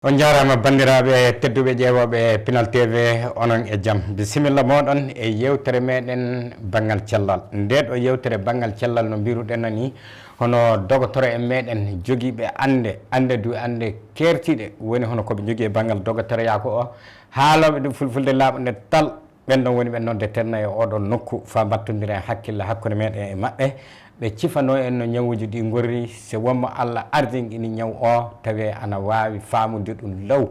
on jarama bandiraɓe tedduɓe ƴeewoɓe Pinal TV onon e jaam bisimilla moɗon e yewtere meɗen banggal cellal nde ɗo yewtere banggal cellal no mbiruɗen ni hono dogotoro en meɗen joguiɓe ande du ande kertiɗe woni hono koɓe jogui e banggal dogotoroyako o haaloɓe ɗum fulfulde laaɓude tal ɓen ɗon woni ɓen noon de terna e oɗon nokku fa battodira hakkille hakkude meɗen e mabɓe ɓe cifano en no ñawuji ɗi gorri so wonmo Allah ardinɗini ñaw o tawi ana wawi famude ɗum law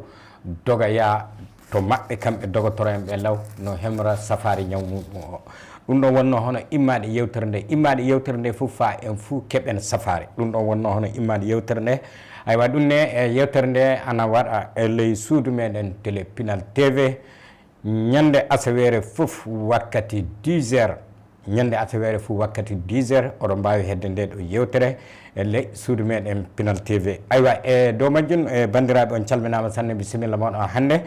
dogaya to mabɓe kamɓe dogotoro en ɓe law no hemra safari ñaw muɗum o ɗum ɗon wonno hono immade yewtere nde fof fa en fuu keɓen safari ɗum ɗon wonno hono immade yewtere nde aywa ɗum ne e yewtere nde ana waɗa e ley suudu meɗen télé Pinal TV ñande asawere fof wakkati 10 heures ñande asawere fof wakkati 10 heures oɗon mbawi hedde nde ɗo yewtere e ley suudu meɗen Pinal TV aywa e dow majjum e bandiraɓe on calminama sanne bisimilla moɗon hande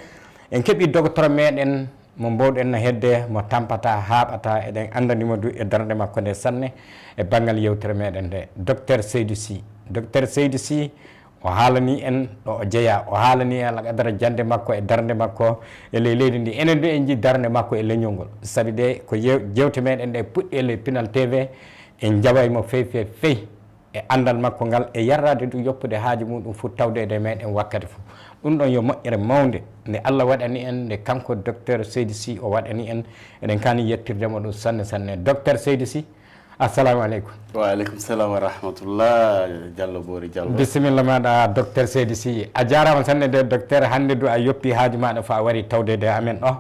en keeɓi dogotoro meɗen mo mbowɗen hedde mo tampata haaɓata eɗen andanimo du e darde makko nde sanne e banggal yewtere meɗen nde Dr Saydou LY o haalani en ɗo o jeeya o haalani en alqadara jande makko e darde makko e ley leydi ndi enen du en jii darde makko e leñol ngol saabi de ko jewte meɗen ɗe puɗɗi e ley Pinal TV en jawaymo fey e andal makko ngal e yarrade du yoppude haaji muɗum fof tawdede e meɗen wakkati fof ɗum ɗon yo moƴƴere mawde nde Allah waɗani en nde kanko Dr Saydou LY o waɗani en eɗen kani yettirdemo ɗum sanne Dr Saydou LY assalamu aleykum. Wa aleykum salam wa rahmatullah Diallo Boori Diallo bisimilla maɗa Dr Saydou LY a jarama sanne de docteur hande du a yoppi haaji maɗa fa wari tawdede amen ɗo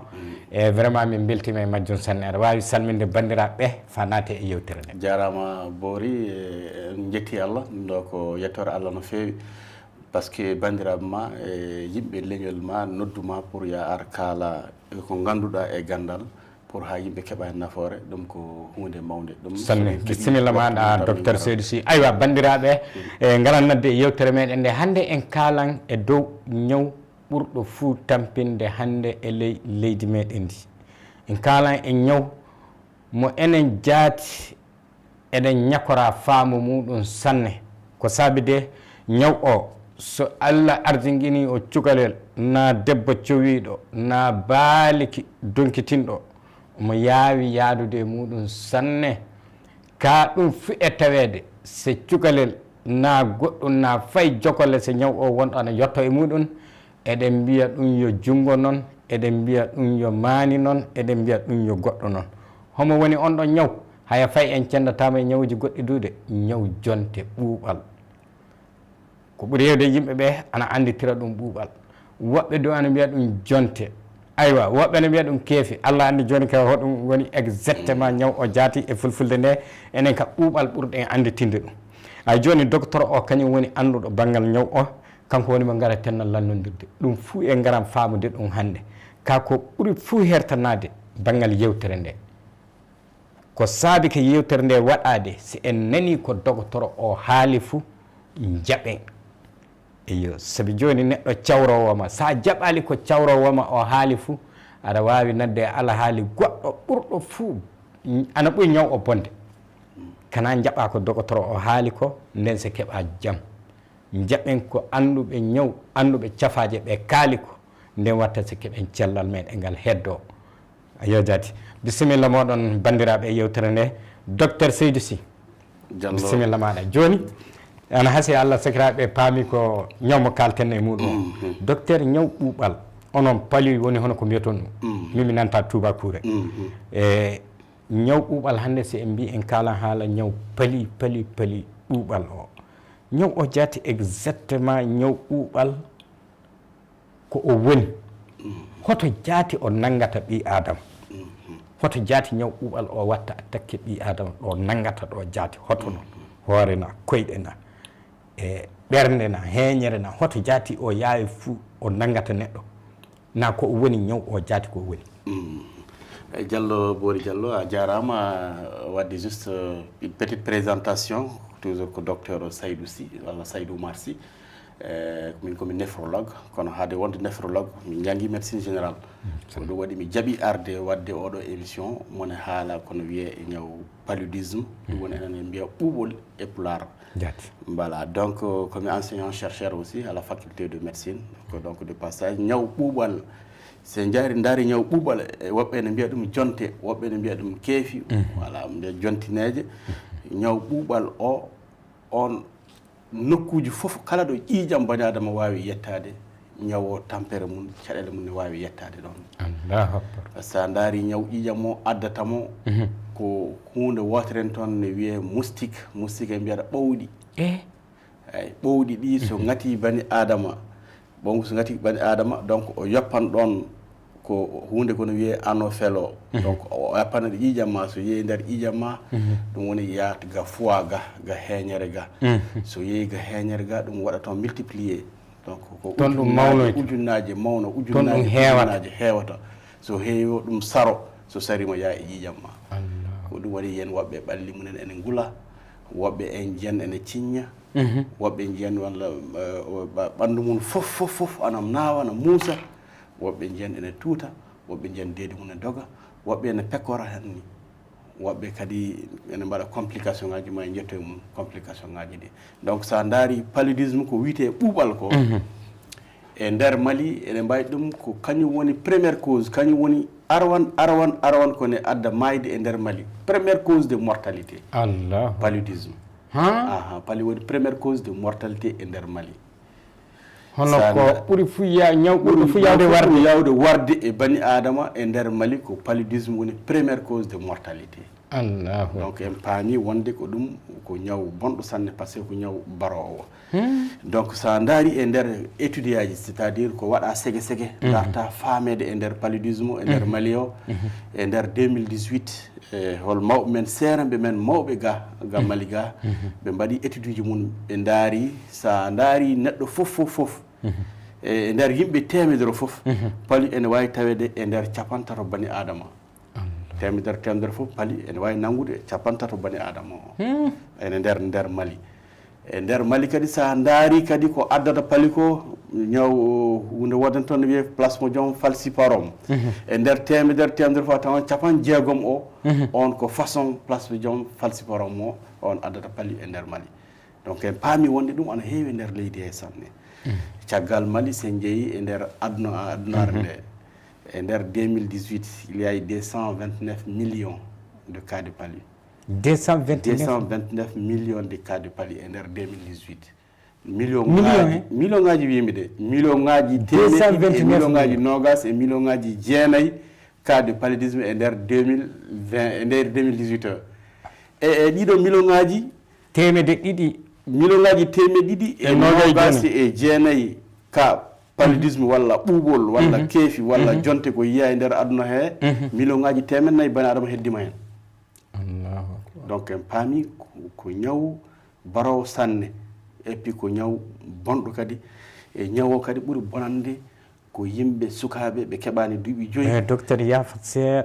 e vraiment min beltima e majjum sanne aɗa wawi salminde bandiraɓe fa naate e yewtere nde. jarama Boori en jetti Allah ɗum ɗo ko yettore Allah no fewi par ce que bandiraɓe ma e yimɓe leñol ma nodduma pour ya ar kaala ko ganduɗa e gandal pour ha yimɓe keeɓa hen nafoore ɗum ko hunde mawde ɗum sanne bisimilla maɗa Dr Saydou LY aywa bandiraɓe e ngalan e yewtere meɗen nde hande en kaalan e dow ñaw ɓurɗo fuu tampinde hande e ley leydi meɗen ndi en kaalan e ñaw mo enen jaati eɗen ñakora faamu muɗum sanne ko saabi de ñaw o so Allah ardinguini o cukalel na debbo cowiɗo na baaliki donkitinɗo mo yaawi yaadude e muɗum sanne ka ɗum fu e tawede so cukalel na goɗɗum na fay jokolle so ñaw o wonɗo ana yetto e muɗum eɗen mbiya ɗum yo jungo noon eɗen mbiya ɗum yo maani noon eɗen mbiya ɗum yo goɗɗo noon homo woni on ɗon ñaw haya fay en cendatama e ñawuji goɗɗi duude ñaw jonte ɓuuɓal ko ɓuri hewde yimɓe ɓe ana anditira ɗum ɓuuɓal woɓɓe du ana mbiya ɗum jonte aywa woɓɓe ne mbiya ɗum keefi Allah andi joni ka hoɗum woni exactement ñaw o jaati e fulfulde nde enen ka ɓuuɓal ɓurɗen anditinde ɗum ay joni docteur o kañum woni anduɗo banggal ñaw o kanko woni mo gara tennal lannodirde ɗum fuu e garam famude ɗum hande ka ko ɓuri fuu hertanade banggal yewtere nde ko saabi ko yewtere nde waɗade si en nani ko docteur o haali fuu jaɓen eyo sabi joni neɗɗo cawrowoma sa jaɓali ko cawrowoma o haali fuu aɗa wawi nadde ala haali goɗɗo ɓurɗo fuu ana ɓuuri ñaw o bonde kana jaɓa ko docteur o haali ko nden se keeɓa jaam jaɓen ko anduɓe ñaw anduɓe cafaje ɓe kaali ko nden watta so keeɓen cellal meɗen ngal heddo ayo jaati bisimilla moɗon bandiraɓe e yewtere nde Dr Saydou LY bisimilla maɗa joni ana haasi Allah sakiraɓe paami ko ñawmo kalten e muɗum docteur ñaw ɓuuɓal onon paali woni hono ko mbiyaton ɗum mimi nanta tubakure e ñaw ɓuuɓal hande si en mbi en kalan haala ñaw paali ɓuuɓal o ñaw o jaati exactement ñaw ɓuuɓal ko o woni hoto jaati o nangata ɓi adama hoto jaati ñaw ɓuuɓal o watta attaque ɓi adama ɗo nangata ɗo jaati hoto noon hoore na koyɗe na e ɓernde na heeñere na hoto jaati o yaawi fuu o nangata neɗɗo na ko o woni ñaw o jaati ko woni Diallo Boori Diallo a jarama wadde juste une petite présentation toujours ko docteur Saydou LY walla Saydou Oumar Sy min komi néphrologue kono haade wonde néphrologue mi jangui médecine général ko ɗum waɗi mi jaaɓi arde wadde oɗo émission mone haala kono wiye ñaw paludisme ɗum woni enen mbiya ɓuuɓol e pulaar voilà donc komi enseignant chercheur aussi à la faculté de médecine ko donc de passage ñaw ɓuuɓal se daari ñaw ɓuuɓal woɓɓe ne mbiya ɗum jonte woɓɓe ne mbiya ɗum keefi voilà mbiya jontineje ñaw ɓuuɓal o on nokkuji fof kala ɗo ƴiijam bani adama wawi yettade ñawo tampere mum caɗele mum ne wawi yettade ɗon sa daari ñaw ƴiijam o addatamo ko hunde woteren toon ne wiye moustique e mbiyata ɓowɗi eyyi ɓowɗi ɗi so ngati bani adama bon so ngati bani adama donc o yoppan ɗon ko hunde kono wiye anofelo donc o yappana ɗo ƴiijam ma so yeehi nder ƴiijam ma ɗum woni yaata ga foie ga heeñere ga so yeehi ga heeñere ga ɗum waɗa toon multiplié donc ko toon ɗum mawno ujunnaje mawno ujunnaje heewata so heewi ɗum saro so sarimo yaa e ƴiijam ma ko ɗum waɗi yen woɓɓe ɓalli mumen ene ngula woɓɓe en jiyan ene ciñña woɓɓe jiyan walla ɓanndu mum fof ana naawa ana muusa woɓɓe jiyan ene tuuta woɓɓe jiyan deedi mum ene doga woɓɓe ene pekkora hen ni woɓɓe kadi ene mbaɗa complication ngaji ma e jetto e mum complication ngaji ɗi donc sa daari paludisme ko wiyete ɓuuɓal ko e nder Mali ene mbawi ɗum ko kañum woni première cause kañum woni arwan kone adda mayde e nder Mali première cause de mortalité Allah paludisme pali woni première cause de mortalité e nder Mali hono ko ɓuri fuya ñaw ɓurɗo fu yawde warde e bani adama e nder Mali ko paludisme woni première cause de mortalité Allah donc en paami wonde ko ɗum ko ñaw bonɗo sanne par ce que ko ñaw barowo donc sa daari e nder étude aji c'est à dire ko waɗa ségue darta famede e nder paludisme e nder Mali o e nder 2018 hol mawɓe men seeramɓe men mawɓe ga Mali ga ɓe mbaɗi étude uji mum ɓe daari sa daari neɗɗo fof e nder yimɓe temedere fof paali ene wawi tawede e nder capantato bani adama temedere fof paali ene wawi nangude capantato bani adama o ene nder Mali e nder Mali kadi sa daari kadi ko addata paali ko ñaw hunde wodan toon ne wiye plasmodium falciparum e nder temedere fof tawan capan jeegom o on ko façon plasmodium falciparum o on addata paali e nder Mali donc en paami wonde ɗum ana heewi e nder leydi he sanne caggal Mali sen jeeyi e nder adunare nde e nder 2018 il y a eu 229 millions de cas de palu 229 millions de cas de palu e nder 2018 million ngaji wimi de million ngaji temedde million ngaji nogas e million ngaji jeenayyi cas de paludisme e nder 2020 e nder 2018 e ɗiɗo million ngaji temedde ɗiɗi million ngaji temedde ɗiɗi e nogas e jeenayyi ka paludisme walla ɓuuɓol walla keefi walla jonte ko yiya e nder aduna he million ngaji temednayyi bani adama heddima hen donc en paami ko ñaw barowo sanne et puis ko ñaw bonɗo kadi e ñawo kadi ɓuri bonande ko yimɓe sukaɓe ɓe keɓani duuɓi 5 docteur yafat se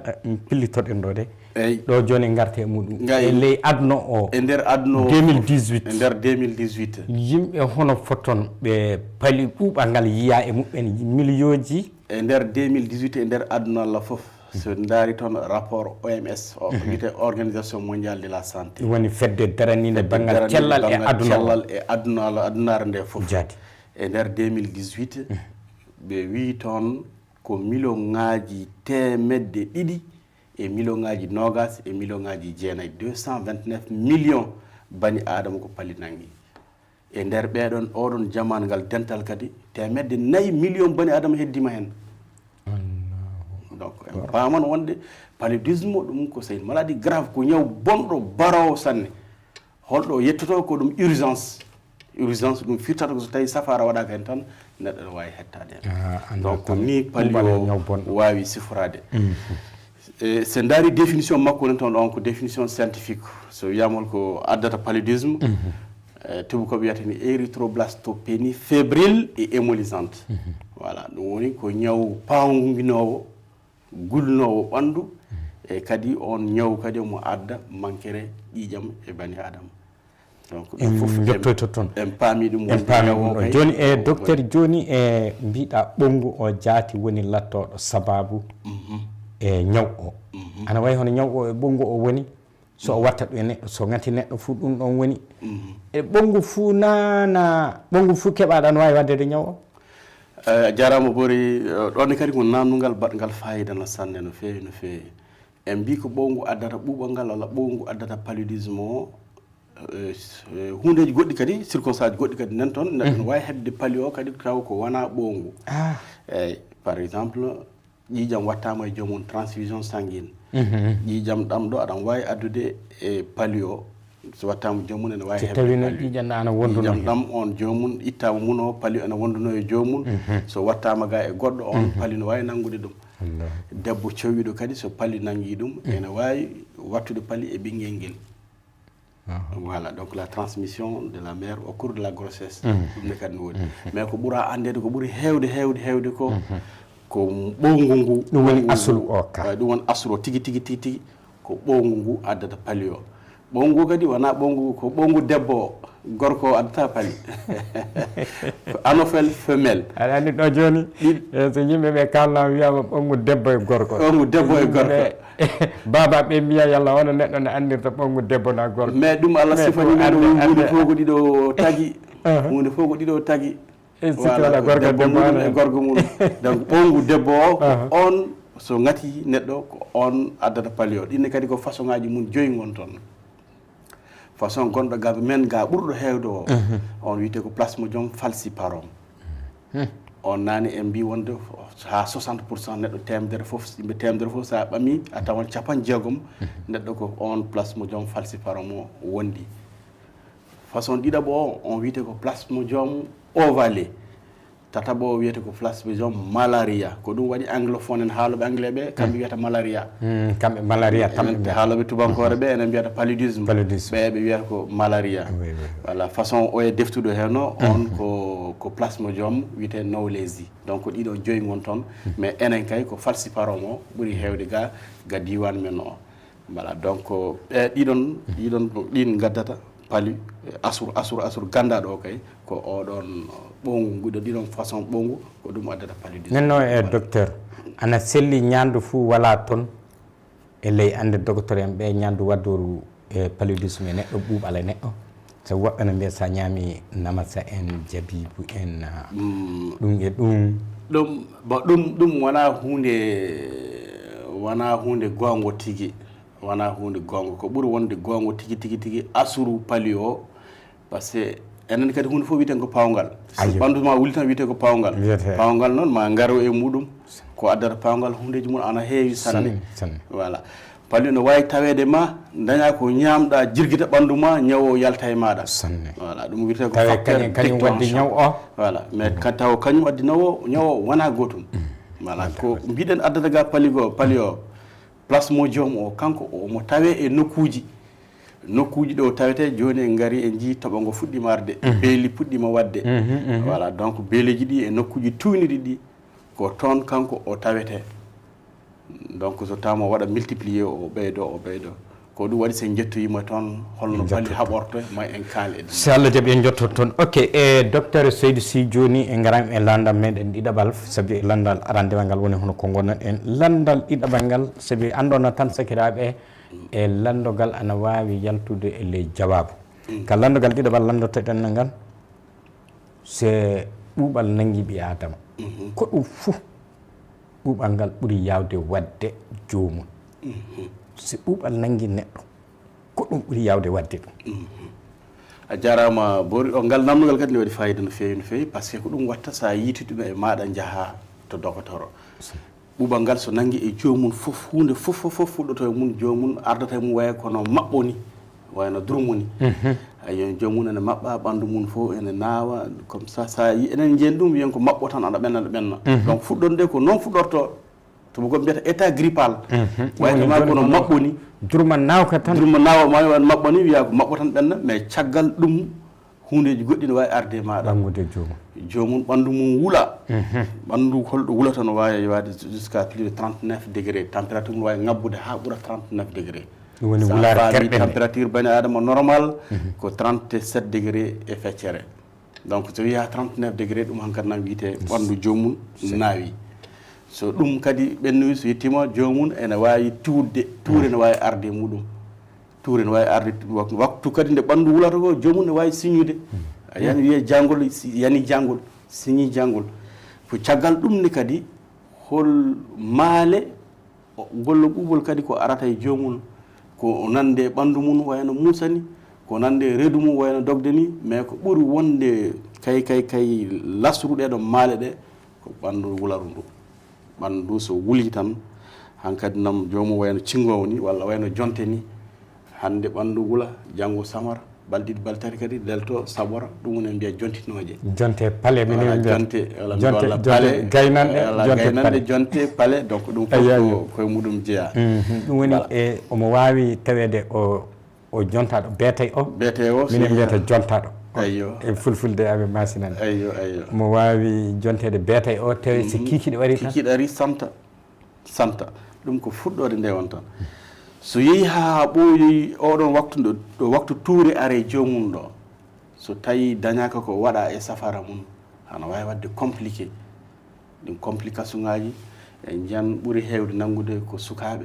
pillitoɗen ɗo de eyyi ɗo joni garte e muɗum e ley aduna o e nder aduna o 2018 e nder 2018 yimɓe hono foton ɓe paali ɓuuɓal ngal yiya e muɓɓen millioji e nder 2018 e nder aduna Allah foof so daari toon rapport OMS o wiyete organisation mondiale de la santé woni fedde daraniinde banggal cellal e adunare nde fof jaati e nder 2018 ɓe wi toon ko million ngaji temedde ɗiɗi e million ngaji nogas e million ngaji jeenayyi 229 millions bani adama ko paali nangi e nder ɓeɗon oɗon jamanu ngal dental kadi temedde 4 millions bani adama heddima hen donc en paman wonde paludisme ɗum ko c'est une maladie grave ko ñaw bonɗo barowo sanne holɗo yettoto ko ɗum urgence ɗum firtata ko so tawi safara waɗaka hen tan neɗɗo ne wawi hettade hen donc ni paali o wawi sifrade se daari définition makko nen toon ɗon ko définition scientifique so wiyamol ko addata paludisme tubakoɓe wiyata ni érythroblastopénie fébrile et hémolysante voilà ɗum woni ko ñaw pawguinowo gulnowo ɓandu e kadi on ñaw kadi omo adda mankere ƴiƴam e bani adama donc ɗum fof jottoyto toon en paami ɗum joni docteur joni mbiɗa ɓongu o jaati woni lattoɗo sababu ñaw o ana wayi hono ñaw o ɓongu o woni so o watta ɗum e neɗɗo so ngati neɗɗo fuu ɗum ɗon woni e ɓongu fuu nana ɓongu fuu keɓaɗa no wawi waddede ñaw o jarama Bori ɗonne kadi ko namdugal baɗngal fayida no sanne no feewi no feewi en mbi ko ɓowngu addata ɓuuɓal ngal walla ɓowngu addata paludisme o hundeji goɗɗi kadi circonstance goɗɗi kadi nan toon neɗɗo no wawi heɓde pali o kadi taw ko wona ɓowngu eyyi par exemple ƴiƴam wattama e joomum transfusion sanguine ƴiƴam ɗam ɗo aɗa wawi addude e pali o so wattama joomum ene wawi ƴiƴam ɗam on joomum ittama mun o pali ene wonduno e joomum so wattama ga e goɗɗo on pali no wawi nanggude ɗum debbo cowwiɗo kadi so pali nangui ɗum ene wawi wattude pali e ɓinguel nguel voilà donc la transmission de la mère au cours de la grossesse ɗum ne kadi no woni mais ko ɓuura andede ko ɓuuri hewde ko ko ɓowngu ngu ɗum woni aslu o ka ɗum woni aslu o tigi ko ɓowngu ngu addata pali o ɓowngu kadi wona ɓowngu ko ɓowngu debbo gorko o addata pali ko anophèle femelle aɗa andi ɗo joni so yimɓeɓe kalnama wiyama ɓowngu debbo e gorko ɓowngu debbo e gorko baba ɓe mbiya yalla hono neɗɗo ne andirta ɓowngu debbo na gorko mais ɗum Allah sifani men hunde fof ko ɗiɗo tagui hunde fof ko ɗiɗo tagui voilà gorko debbo e gorko mum donc ɓowngu debbo o ko on so ngati neɗɗo ko on addata pali o ɗinne kadi ko façon ngaji mum 5 gon toon façon gonɗo gaɓe men ga ɓurɗo hewde o on wiyete ko plasmodium falciparum on nani en mbi wonde ha 60% neɗɗo temedere foof yimɓe temedere foof sa ɓami a tawan 60 neɗɗo ko on plasmodium falciparum o wondi façon ɗiɗaɓo o on wiyete ko plasmodium ovale tataɓo o wiyete ko plasmodium malaria ko ɗum waɗi anglophone en haaloɓe anglais ɓe kamɓe wiyata malaria kamɓe malaria tamɓe haaloɓe tubankore ɓe enen mbiyata paludisme ɓe wiyata ko malaria voilà façon o e deftuɗo heno on ko plasmodium wiyete knowlesi donc ko ɗiɗo 5 gon toon mais enen kay ko falciparum o ɓuuri hewde ga diwan men o voilà donc ɗin gaddata pali asur gandaɗo o kay ko oɗon ɓowngu nguɗo ɗiɗon façon ɓowngu ko ɗum addata paludisme nenno e docteur ana selli ñandu fuu wala toon e ley ande docteur en ɓe ñandu waddoru e paludisme e neɗɗo ɓuuɓala neɗɗo so woɓɓe no mbiya sa ñaami namasa en jabibu en ɗum e ɗum wona hunde gongo tigui wona hunde gonga ko ɓuuri wonde gonga tigi asuru pali o par ce que enen kadi hunde fof wiyeten ko pawgal so ɓandu ma wuli tan wiyete ko pawgal pawgal noon ma garo e muɗum ko addata pawgal hundeji mum ana heewi sanne voilà pali no wawi tawede ma daña ko ñamɗa jirguita ɓandu ma ñawo yalta e maɗa voilà ɗum wiyete ko kañum waddi ñaw o voilà mais taw kañum addi ñawo wona gotum voilà ko mbiɗen addata ga pali o plasmodium o kanko omo tawe e nokkuji ɗo tawete joni en gari en jii toɓo ngo fuɗɗima arde beeli puɗɗima wadde voilà donc beeleji ɗi e nokkuji tuyniɗi ɗi ko toon kanko o tawete donc so tawmo waɗa multiplier o ɓeydo ko ɗum waɗi sen jettoyima toon holno pali haɓorto ma en kaali e so Allah jaaɓi en jottot toon ok e docteur Saydou Sy joni e garam e landam meɗen ɗiɗaɓal saabi landal arandewal ngal woni hono ko gonɗon en landal ɗiɗaɓal ngal saabi andono tan sakiraɓe e landogal ana wawi yaltude e ley jawabu ka landogal ɗiɗaɓal landotoɗen ngal se ɓuuɓal nangui ɓi adama ko ɗum fuu ɓuuɓal ngal ɓuuri yawde wadde jomum si ɓuuɓal nangui neɗɗo ko ɗum ɓuuri yawde wadde ɗum a jarama Bori o ngal namdogal kadi ne waɗi fayida no fewi par ce que ko ɗum watta sa yitituɗo e maɗa jaaha to docteur ɓuuɓal ngal so nangui e jomum foof hunde fof fuɗɗoto e mum jomum ardata e mum waya kono maɓɓoni wayno durmoni ayi jomum ene maɓɓa ɓandu mum fof ene nawa comme ça sa yi enen jeen ɗum wiyen ko maɓɓo tan aɗa ɓenna donc fuɗɗonde ko noon fuɗɗorto to ko mbiyata état grippal waytoma kono maɓɓoni durma nawka tan durma nawa ma wan maɓɓoni wiya ko maɓɓo tan ɓenna mais caggal ɗum hundeji goɗɗi ne wawi arde maɗa ɓangude jomum ɓandu mum wuula ɓandu holɗo wulata no wawi wade jusqu'à plus de 39 degré température mum wawi ngabbude ha ɓuura 39 degré woni wulare terɗe température bani adama normal ko 37 degré e feccere donc so wiya 39 degré ɗum hankkadi nan wiyete ɓandu jomum naawi so ɗum kadi ɓennoyi so yettima jomum ene wawi tuurde tuure ne wawi arde muɗum tuure ne wawi arde waktu kadi nde ɓandu wulata ko jomum ne wawi signude a yani wiye janngol yani janngol signi janngol ko caggal ɗum ne kadi hol maale gollo ɓuuɓol kadi ko arata e jomum ko nande ɓandu mum wayno musani ko nande reedu mum wayno dogde ni mais ko ɓuri wonde kay lasruɗe ɗo maale ɗe ko ɓandu wularu ndu ɓandu so wuli tan hankkadi nam jomum wayno cingowo ni walla wayno jonte ni hande ɓandu wula janngo samara balɗiɗi baltati kadi delto saɓora ɗum woni mbiya jontinoje jonte paale minen jonte walla paale gaynanɗe jonte paale donc ɗum fof koye muɗum jeeya ɗum woni e omo wawi tawede o jontaɗo beetay o minen mbiyata jontaɗo ayyo e fulfulde aɓe masinani ayyo omo wawi jontede beetay o tawi so kikiɗe waɗi tan kikiɗe ari santa ɗum ko fuɗɗode nde won tan so yeehi ha ɓooyi oɗon waktu ɗo waktu tuure are jomum ɗo so tawi dañaka ko waɗa e safara mum hana wawi wadde compliqué ɗum complication ngaji e jiyan ɓuuri hewde nanngude ko sukaɓe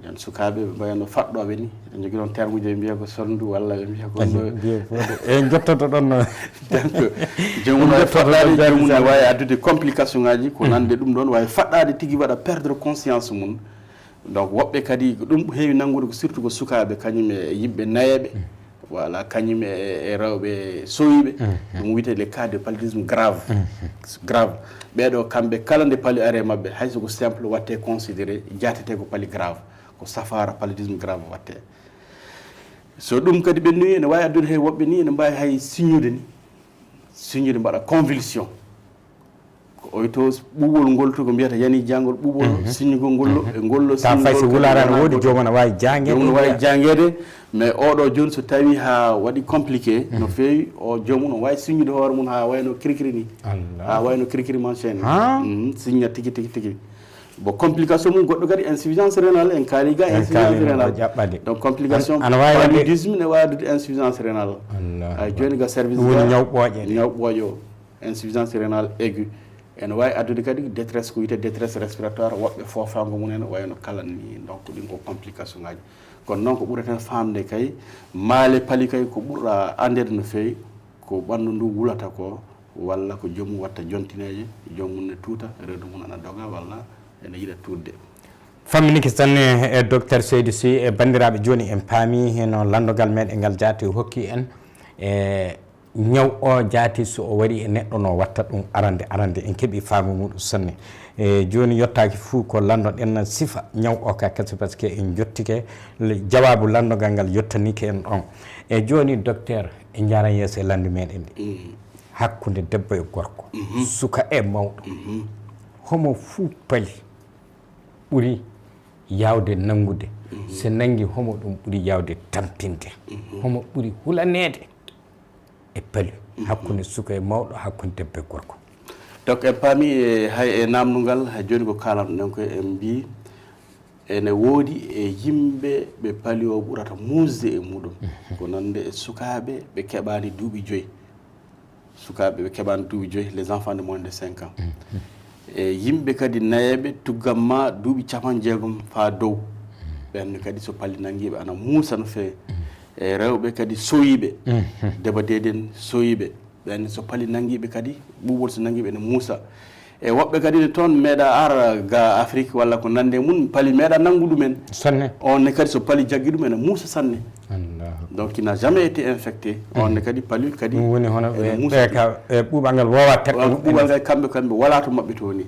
jan sukaɓe ɓe mbayano faɗɗoɓe ni e jogui ɗon terme uji ɓe mbiya ko sondu walla ɓe mbiya ko e jottoto ɗon donc jomum wawi faɗɗade jomum ne wawi addude complication ngaji ko nande ɗum ɗon wawi faɗɗade tigui waɗa perdre conscience mum donc woɓɓe kadi ɗum heewi nanngude ko surtout ko sukaɓe kañum e yimɓe nayeɓe voilà kañum e rewɓe soyiɓe ɗum wiyete les cas de paludisme grave ɓeɗo kamɓe kala nde paali are mabɓe hayso ko simple watte considéré jatete ko paali grave ko safara paludisme grave watte so ɗum kadi ɓennuyi ene wawi addude hay woɓɓe ni ene mbawi hay signude mbaɗa convulsion oy to ɓuuɓol ngol to ko mbiyata yani janngol ɓuuɓol signugol ngollo e ngollo ta fay so wulare no woodi jomum ne wawi jangede mais oɗo joni so tawi ha waɗi compliqué no feewi o jomum no wawi signude hoore mum ha wayno cricri ni ha wayno cricri man chaine signa tigui bon complication mum goɗɗo kadi insuffisance rénale en kaali ga insuffisance rénale donc complication paludisme ne wawi addude insuffisance rénale joni ga service ñawɓooƴe o insuffisance rénale aiguë ene wawi addude kadi détresse ko wiyete détresse respiratoire woɓɓe fofango mum en wayno kala ni donc ɗin ko complication ngaji kono noon ko ɓureten famde kay maale paali kay ko ɓurɗa andede no fewi ko ɓandu ndu wulata ko walla ko jomum watta jontineje jomum ne tuuta reedu mum ana doga walla ene yiɗa tuurde famminiki tan e docteur Saydou Sy e bandiraɓe joni en paami heno landogal meɗen ngal jaati hokki en e ñaw o jaati so o waɗi e neɗɗo no watta ɗum arande en keeɓi faamu muɗum sanne e joni yettaki fuu ko landoɗen sifa ñaw o ka kese par ce que en jottike jawabu landogal ngal yettanike en ɗon e joni docteur e jaran yeeso e landi meɗen ɗi hakkude debbo e gorko suka e mawɗo homo fuu paali ɓuuri yawde nangude so nangi homo ɗum ɓuuri yawde tampinde homo ɓuuri hulanede e palu hakkude suka e mawɗo hakkude debbo e gorko donc en paami hay e namdungal hay joni ko kalanɗo ɗen ko en mbi ene woodi e yimɓe ɓe paali o ɓurata musde e muɗum ko nande e sukaɓe ɓe keɓani duuɓi 5 sukaɓe ɓe keɓani duuɓi 5 les enfants de moins de 5 ans e yimɓe kadi nayeɓe tuggamma duuɓi 60 fa dow ɓenne kadi so palli nanguiɓe ana muusa no fewi e rewɓe kadi soyiɓe deba deden soyiɓe ɓenne so palli nanguiɓe kadi ɓuuɓol so nanguiɓe ene muusa e woɓɓe kadi ne toon meeɗa ar ga Afrique walla ko nande mum paali meeɗa nanngu ɗumen sanne on ne kadi so paali jaggi ɗum ene muusa sanne donc il n'a jamais été infecté on ne kadi paali kadi ɗum woni hono ɓe ɓuuɓal ngal wowa teɓɓe ɓuuɓal ngal kamɓe wala to maɓɓe to ni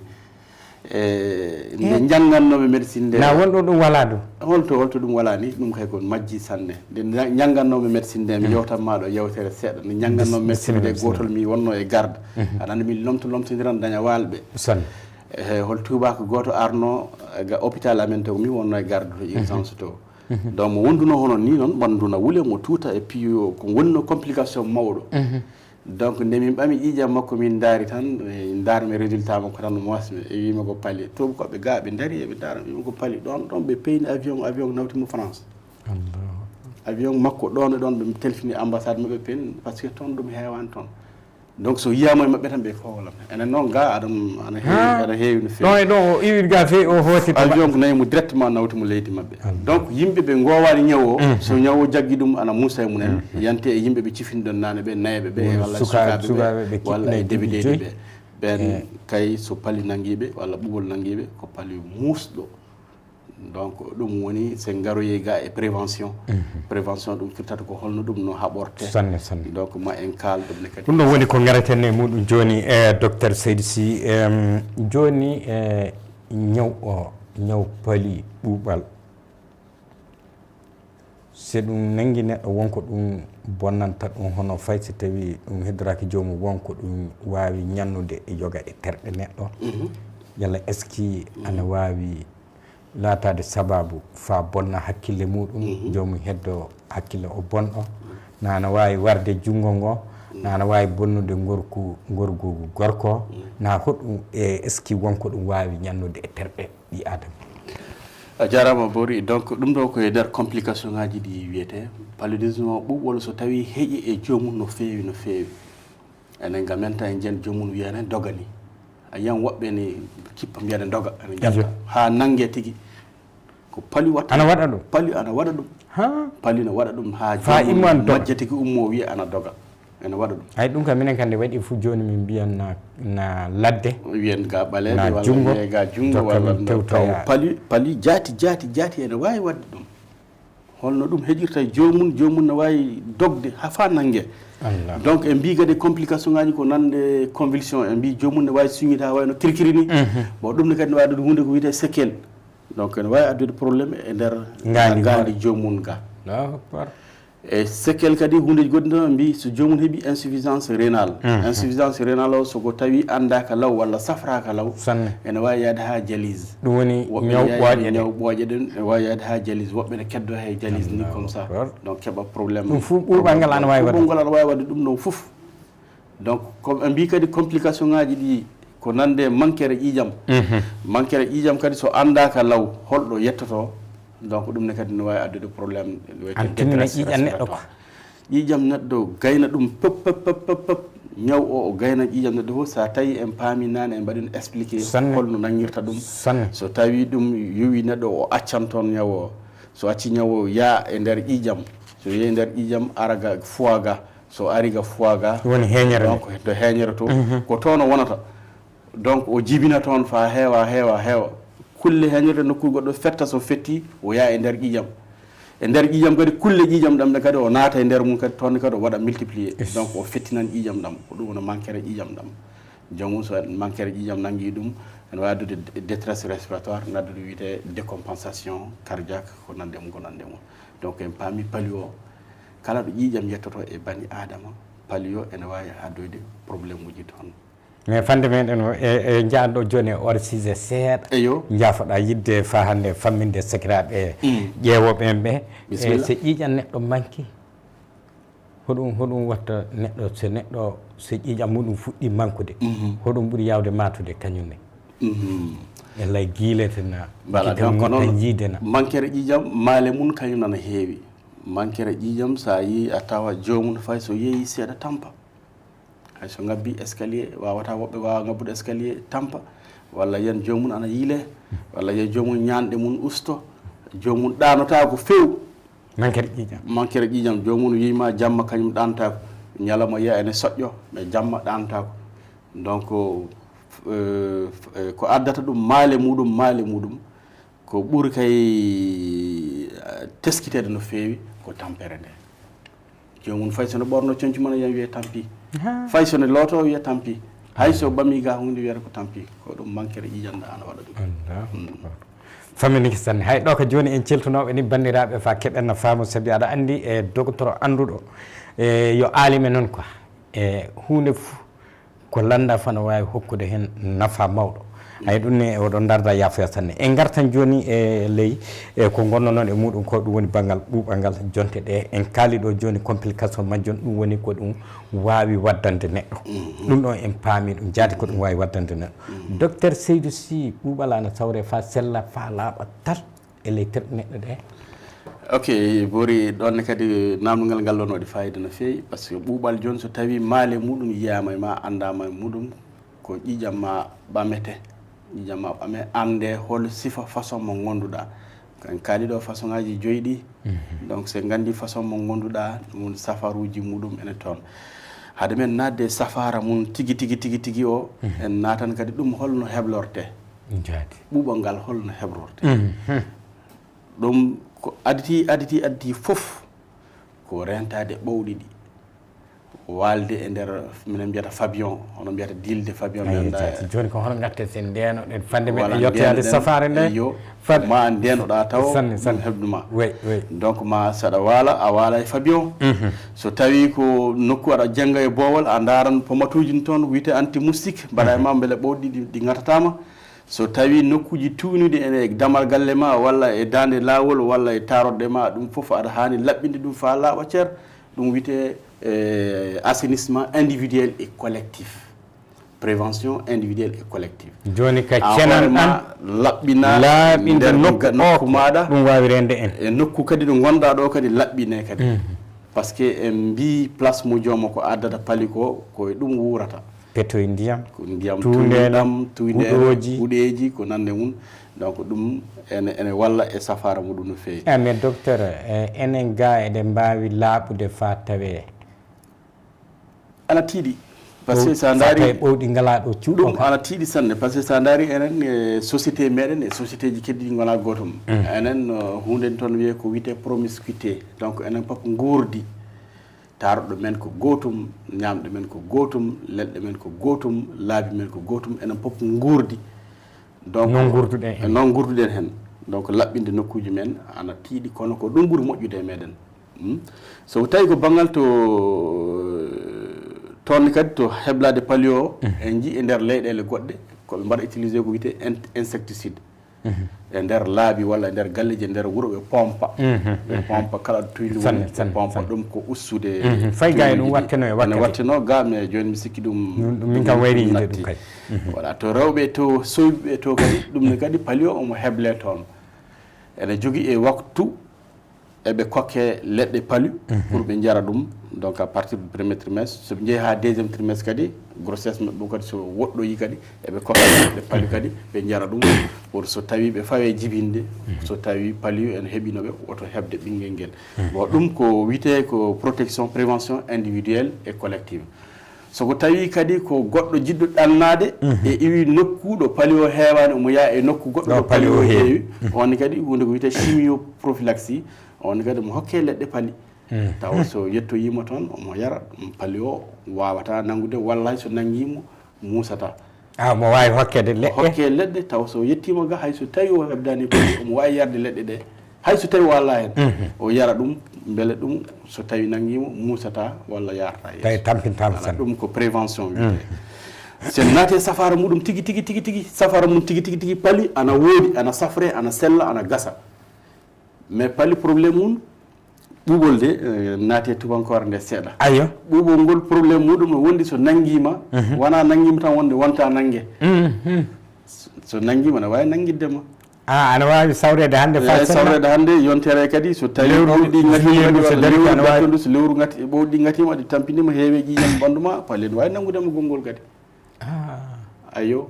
nde janggannoɓe médecine nde na wonɗo ɗum wala ɗum holto ɗum wala ni ɗum kay ko majji sanne nde janggannoɓe médecine nde mi yewtanmaɗo yewtere seeɗa nde janggannoɓe médecine nde gotol mi wonno e garde aɗa andi min lomtodiran daña walɓe sanne hol tubako goto arno ga hôpital amen to mi wonno e garde to urgence to donc mo wonduno hono ni noon ɓandu na wuule mo tuuta et puis ko wonno complication mawɗo donc nde min ɓami ƴiƴam makko min daari tan darmi résultat makko tan no mosmi e wima ko paali toɓe koɓe ga ɓe daari eɓe daara wima ko paali ɗon ɓe peyni avion nawtimo France avion makko ɗon e ɗon ɗum telfini ambassade maɓɓe pen par ce que toon ɗum heewani toon donc so yiyama e maɓɓe tan ɓe kowolam enen noon ga aɗa heewi no fewi ɗon e ɗon o iwit ga fewi o hooti avion ko nayimo directement nawtimo leydi maɓɓe donc yimɓe ɓe gowani ñaw o so ñaw o jaggi ɗum ana muusa e munen yante e yimɓe ɓe cifini ɗon nane ɓe nayeɓe ɓe walla sukaɓe walla e debideɗe ɓe ɓen kay so pali nanguiɓe walla ɓuɓol nanguiɓe ko pali musɗo donc ɗum woni se garoye ga e prévention prévention ɗum firtata ko holno ɗum no haɓorte sanne sanne donc ma en kaal ɗum ne kadi ɗum ɗon woni ko garatenne e muɗum joni docteur Saydou Sy joni ñaw paali ɓuuɓal se ɗum nangui neɗɗo wonko ɗum bonnanta ɗum hono fay so tawi ɗum heddoraki jomum wonko ɗum wawi ñannude e yoga e terɗe neɗɗo yalla est ce que ana wawi laatade sababu fa bonna hakkille muɗum jomum heddo hakkille o bonɗo nana wawi warde jungo ngo nana wawi bonnude gorgu gorko na hoɗum est ce que wonko ɗum wawi ñannude e terɗe ɗi adama a jarama Bori donc ɗum ɗo koye nder complication ngaji ɗi wiyete paludisme o ɓuɓɓol so tawi heeƴi e jomum no fewi no fewi enen ga menta en jen jomum wiyane dogani a yiyan woɓɓe ne kippa mbiyaɗe doga ene jalta ha nangue tigui ko pali watta ana waɗa ɗum pali ana waɗa ɗum pali ne waɗa ɗum ha fa imman majje tigui ummo wiya ana doga ene waɗa ɗum ay ɗum kam minen kandi waɗi fo joni min mbiyan na ladde wiyen ga ɓalede walla ga jungo walla taw pali jaati ene wawi wadde ɗum holno ɗum heƴirta jomum ne wawi dogde ha fa nangue donc en mbi kadi complication ngaji ko nande convulsion en mbi jomum ne wawi suñide ha wayno kirkiri ni bon ɗum ne kadi ne wawi ɗum hunde ko wiyete séquelle donc ene wawi addude probléme e nder gandi jomum ga e séquelle kadi hundeji goɗɗi ɗon mbi so jomum heeɓi insuffisance rénale insuffisance rénale o soko tawi andaka law walla safraka law ene wawi yaade ha dialyse ɗum woni ñaw ɓooƴe ɗen ene wawi yaade ha dialyse woɓɓe ne keddo hay dialyse ni comme ça donc keeɓa probléme ɗum foof ɓuuɓal ngal ana wawi ɓuuɓal ana wawi wadde ɗum ɗon foof donc comme en mbi kadi complication ngaji ɗi ko nande manquere ƴiƴam manquere ƴiƴam kadi so andaka law holɗo yettoto donc ɗum ne kadi ne wawi addude probléme ƴiƴam neɗɗo gayna ɗum pep ñaw o gayna ƴiƴam neɗɗo fof sa tawi en paami nane en mbaɗino expliqué holno nanguirta ɗum so tawi ɗum yowi neɗɗo o accan toon ñaw o so acci ñaw o yaa e nder ƴiƴam so yeehi nder ƴiƴam araga foie ga so ariga foie ga woni heñere donc to heñere to ko toon o wonata donc o jibina toon fa heewa kulle heñirde nokkude goɗɗo fetta so fetti o yaa e nder ƴiƴam kadi kulle ƴiƴam ɗam ɗe kadi o naata e nder mum kadi toon kadi o waɗa multiplié donc o fettinan ƴiƴam ɗam ko ɗum no manquere ƴiƴam ɗam jomum so manquere ƴiƴam nangui ɗum ene wawi addude détresse respiratoire naddude wiyete décompensation cardiaque ko nande mum donc en paami pali o kala ɗo ƴiƴam yettoto e bani adama pali o ene wawi addoyde probléme uji toon mais fande meɗen o e jaanɗo joni e or sujet seeɗa eyo jaafoɗa yidde fa hande famminde sakiraɓe ƴeewoɓen ɓe e so ƴiiƴam neɗɗo manque hoɗum watta neɗɗo so ƴiiƴam muɗum fuɗɗi manquede hoɗum ɓuuri yawde matude kañumne e lay guiletena donc jiidena manquere ƴiiƴam maale mum kañum nana heewi manquere ƴiiƴam sa yi a tawa jomum fay so yeehi seeɗa tampa hay so ngabbi escalier wawata woɓɓe wawa ngabbude escalier tampa walla yen jomum ana yiile walla yen jomum ñanɗe mum usto jomum ɗanota ko few manquere ƴiiƴam jomum wima jamma kañum ɗantako ñalawma yiya ene soƴƴo mais jamma ɗantako donc ko addata ɗum maale muɗum ko ɓuuri kay teskitede no fewi ko tampere nde jomum fay sono ɓorno coñci mona yen wiye tampi fay sone looto wiya tampi hay so ɓami ga hunde wiyata ko tampi ko ɗum manquere ƴiƴam ɗa ana waɗa ɗum famminiki sanne hay ɗo ko joni en celtunoɓe ni bandiraɓe fa keɓenno faamu saabi aɗa andi e docteur anduɗo yo alime noon quoi e hunde foof ko landa fana wawi hokkude hen nafa mawɗo hay ɗum ne oɗon darda yafoya sanne en gartan joni e ley ko gonno noon e muɗum ko ɗum woni banggal ɓuuɓal ngal jonte ɗe en kaali ɗo joni complication majjon ɗum woni ko ɗum wawi waddande neɗɗo ɗum ɗo en paami ɗum jaati ko ɗum wawi waddande neɗɗo docteur Saydou Sy ɓuuɓal ana sawre fa sella fa laaɓa tal e ley terɗe neɗɗo ɗe ok bori ɗonne kadi namdogal ngal ɗon waɗi fayida no feewi par ce que ɓuuɓal joni so tawi maale muɗum yiyama e ma andama e muɗum ko ƴiƴam ma ɓamete ƴiƴam ma ɓame ande hol sifa façon mo gonduɗa en kaali ɗo façon ngaji joyi ɗi donc se gandi façon mo gonduɗa ɗum safaruji muɗum ene toon haade men nadde safara mum tigi o en natan kadi ɗum holno heblorte ɓuuɓal ngal holno heblorte ɗum ko aditi fof ko rentade ɓowɗi ɗi walde e nder minen mbiyata fabion hono mbiyata dilde fabion joni ko hono gatte sen ndenoɗen fande men e yettade safare nde yo ma ndenoɗa taw ɗum heɓduma donc ma saɗa waala a waala e fabion so tawi ko nokku aɗa jangga e boowal a daran pomatuji toon wiyete anti moustique mbaɗa e ma beele ɓowɗi ɗi gatatama so tawi nokkuji tuunude ene damal galle ma walla e dande lawol walla e taroɗe ma ɗum foof aɗa hani laɓɓinde ɗum fa laaɓa ceer ɗum wiyete assainissement individuel et collectif prévention individuelle et collective joni ka cenan ɗan laɓɓina laaɓinde nokku maɗa ɗum wawi rende en e nokku kadi ɗo gonɗa ɗo kadi laɓɓine kadi par ce que en mbi place mo jooma ko addata paali ko koye ɗum wurata petoye ndiyam tundeɗam huɗeji ko nande mum donc ɗum ene walla e safara muɗum no feewi mais docteur enen ga eɗen mbawi laaɓude fa tawe ana tiiɗi par ce que sa daari ɓowɗi ngalaɗo cuuɗo ɗum ana tiiɗi sanne par ce que sa daari enen e société meɗen e société ji keddiɗi gona gotum enen hunde toon wiye ko wiyete promiscuité donc enen pop guurdi taroɗo men ko gotum ñamɗo men ko gotum leɗɗe men ko gotum laabi men ko gotum enen pop guurdi donc non gurduɗen hen donc laɓɓinde nokkuji men ana tiiɗi kono ko ɗum ɓuuri moƴƴude e meɗen so tawi ko banggal to toon kadi to heblade paali o en jii e nder leyɗele goɗɗe koɓe mbaɗa utilisé ko wiyete insecticide e nder laabi walla e nder galleji e nder wuuro ɓe pompa ɓe pompa kala ɗo tuyli woni ɓe pompa ɗum ko ussude fay ga e ɗum watteno e wakkati watteno ga mais joni mi sikki ɗum min kam wayride ɗum kadi voilà to rewɓe to sowiɓe to kadi ɗum ne kadi paali o omo heble toon ene jogui e waktu eɓe kokke leɗɗe palu pour ɓe jara ɗum donc à partir du premier trimestre soɓe jeeyi ha deuxiéme trimestre kadi grossesse maɓɓe ɗum kadi so woɗɗoyi kadi eɓe kokke leɗɗe palu kadi ɓe jara ɗum pour so tawi ɓe fawe jibinde so tawi palu ene heeɓinoɓe oto heɓde ɓinguel nguel bon ɗum ko wiyete ko protection prévention individuelle et collective soko tawi kadi ko goɗɗo jiɗɗo ɗannade e iwi nokku ɗo paali o heewani omo yaa e nokku goɗɗo ɗo paali o heewi on kadi hunde ko wiyete chimioprophylaxie on kadi mo hokke leɗɗe paali taw so yettoyima toon omo yara ɗum paali o wawata nangude walla hay so nanguimo musata mo wawi hokkede leɗɗe hokke leɗɗe taw so yettima ga hay so tawi o heɓdani paali omo wawi yarde leɗɗe ɗe hay so tawi walla hen o yara ɗum beele ɗum so tawi nanguimo musata walla yarata tawi tampintama tan ɗum ko prévention wiyete sen naate safara muɗum tigui safara mum tigui paali ana woodi ana safre ana sella ana gasa mais paali probléme mum ɓuuɓol de naati e tubankore nde seeɗa ayo ɓuuɓol ngol probléme muɗum no wondi so nanguima wona nanguima tan wonde wonta nangue so nanguima ne wawi nanguiddema ana wawi sawrede hande sawrede hande yontere kadi so tawi ɓowɗi gattima so lewru gati ɓowɗi gatima ɗi tampinima heewe ƴiƴam ɓandu ma paali ne wawi nangudema gongol kadi ayo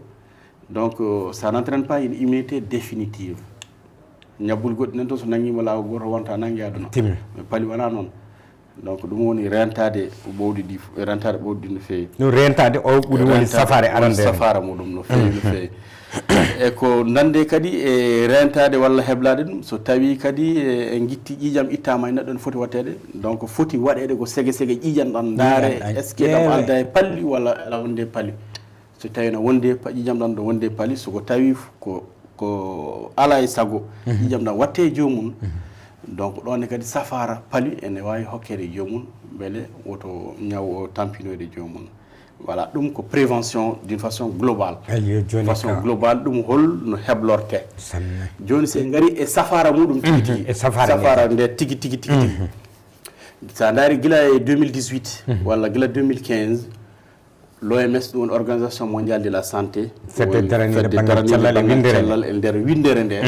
donc ça n'entraîne pas une immunité définitive ñabbul goɗɗi nan toon so nanguima lawol goto wonta nangue aduna mais paali wona noon donc ɗum woni rentade ɓowɗi ɗi rentade ɓowɗi ɗi no feewi ɗum rentade o ɓuuri woni safare arande safara muɗum no feewi no feewi e ko nande kadi e rentade walla heblade ɗum so tawi kadi en guitti ƴiƴam ittama e neɗɗo ne foti wattede donc foti waɗede ko segue ƴiƴam ɗan daare est ce que ɗam alda e palli walla ala wonde paali so tawi no wonde ƴiƴam ɗan ɗo wonde paali soko tawi ko ala e sago ƴiƴam ɗam watte e jomum donc ɗonne kadi safara paali ene wawi hokkede jomum beele woto ñaw o tampinoyde jomum voilà ɗum ko prévention d'une façon globale façon globale ɗum holno heblorte joni se gari e safara muɗum tigui safara nde tigui sa daari guila e 2018 walla guila 2015 l'OMS ɗum woni organisation mondiale de la santé fedde daraniinde cellal e nder Winndere nde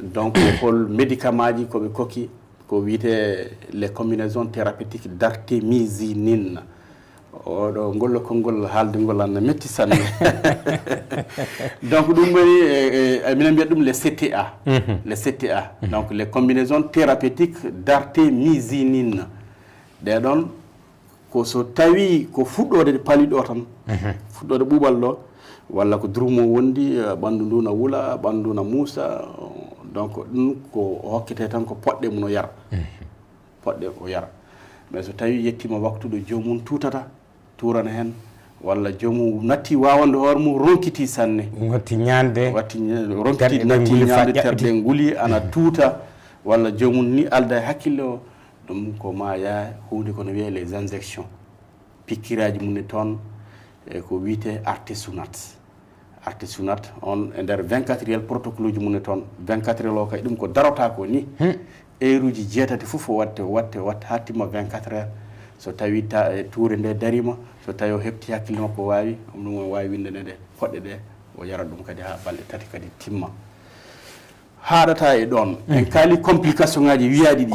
donc hol médicament ji koɓe kokki ko wiyete les combinaisons thérapeutiques d'artémisinine oɗo ngollo konngol haalde ngol anna metti sanne donc ɗum woni minen mbiyat ɗum les CTA les CTA donc les combinaisons thérapeutiques d'artémisinine ɗeɗon ko so tawi ko fuɗɗode paliɗo tan fuɗɗode ɓuuɓal ɗo walla ko drumo wondi ɓanndu ndu na wula ɓanndu na muusa donc ɗum ko hokkete tan ko poɗɗe mum o yara poɗɗe o yara mais so tawi yettima waktu ɗo jomum tutata turana hen walla jomum natti wawande hoore mum ronkiti sanne watti ñande ronkiti natti ñande terɗe nguli ana tuuta walla jomum ni alda e hakkille o ɗum ko ma ya hunde kono wiye les injections pikkiraji mum ne toon e ko wiyete artesunate on e nder 24 heures protocole uji mum ne toon 24 heures o kay ɗum ko darota ko ni heure uji jeetati fof o watte ha timma 24 heures so tawi tuure nde darima so tawi o heɓti hakkille makko wawi ɗum o wawi windene ɗe poɗɗe ɗe o yara ɗum kadi ha balɗe tati kadi timma haɗata e ɗon en kaali complication ngaji wiyaɗi ɗi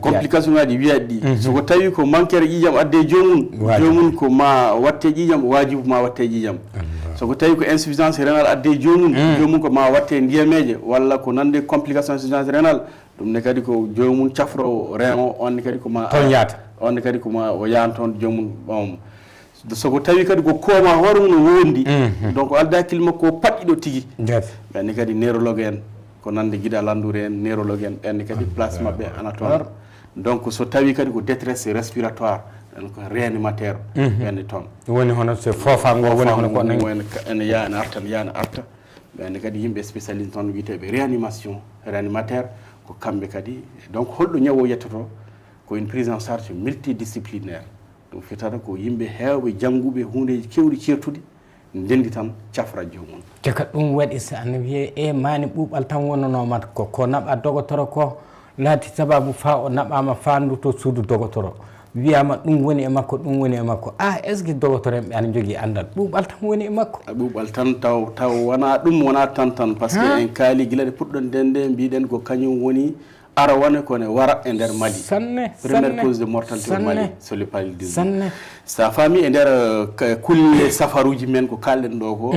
complication ngaji wiyaɗi ɗi soko tawi ko manquére ƴiƴam adde jomum ko ma watte ƴiƴam wajibu ma watte ƴiƴam soko tawi ko insuffisance rénal adde jomum ko ma watte ndiyameje walla ko nande complication insuffisance rénal ɗum ne kadi ko jomum cafro rein o onne kadi ko ma toon yaata onne kadi ko ma o yahan toon jomum ɓawmo soko tawi kadi ko kooma hoore mum no wondi donc alda hakkille makko ko paɗɗiɗo tigui ɓenne kadi neurologue en ko nande guiɗa landoure en neurologue en ɓenne kadi place mabɓe ana toon donc so tawi kadi ko détresse respiratoire ɗen ko réanimateur ɓenne toon woni hono so fofango woni hono ko ene yaa ene arta ɓenne kadi yimɓe spécialiste toon wiyeteɓe réanimateur ko kamɓe kadi donc holɗo ñawo yettoto ko une prise en charge multidisciplinaire ɗum fitata ko yimɓe heewɓe jannguɓe hundeji kewɗi ceertuɗi ndendi tan cafra jomum te ka ɗum waɗi so ana wiye e mani ɓuuɓal tan wonanomat ko naɓa dogotoro ko laati sababu fa o naɓama fandu to suudu dogotoro wiyama ɗum woni e makko ɗum woni e makko est ce que dogotoro en ɓe ana jogui andal ɓuuɓal tan woni e makko ɓuuɓal tan taw wona ɗum wona tan par ce que en kaali guila ɗe puɗɗon ndende mbiɗen ko kañum woni ara wone kone wara e nder Mali première cause de mortalité au Mali c'est le paludisme sa famille e nder kulle safaruji men ko kalɗen ɗo ko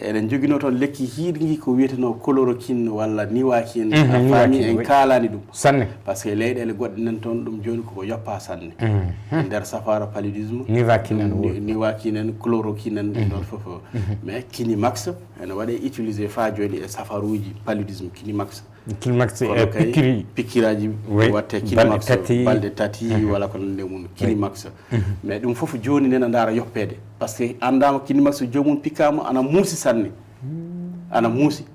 eɗen joguino toon lekki hiiɗgui ko wiyeteno chloroquine walla niwakine famille en kalani ɗum par ce que leyɗele goɗɗe nen toon ɗum joni koko yoppa sanne e nder safara paludisme niwakine en chloroquine en ɗum ɗon foof mais kinimax ene waɗe utilisé fa joni e safaruji paludisme kinimax e pikkiraji watte kinimax balɗe tati walla ko nande mum kinimax mais ɗum foof joni nena dara yoppede par ce que andama kinimax jomum pikkama ana muusi sanne ana muusi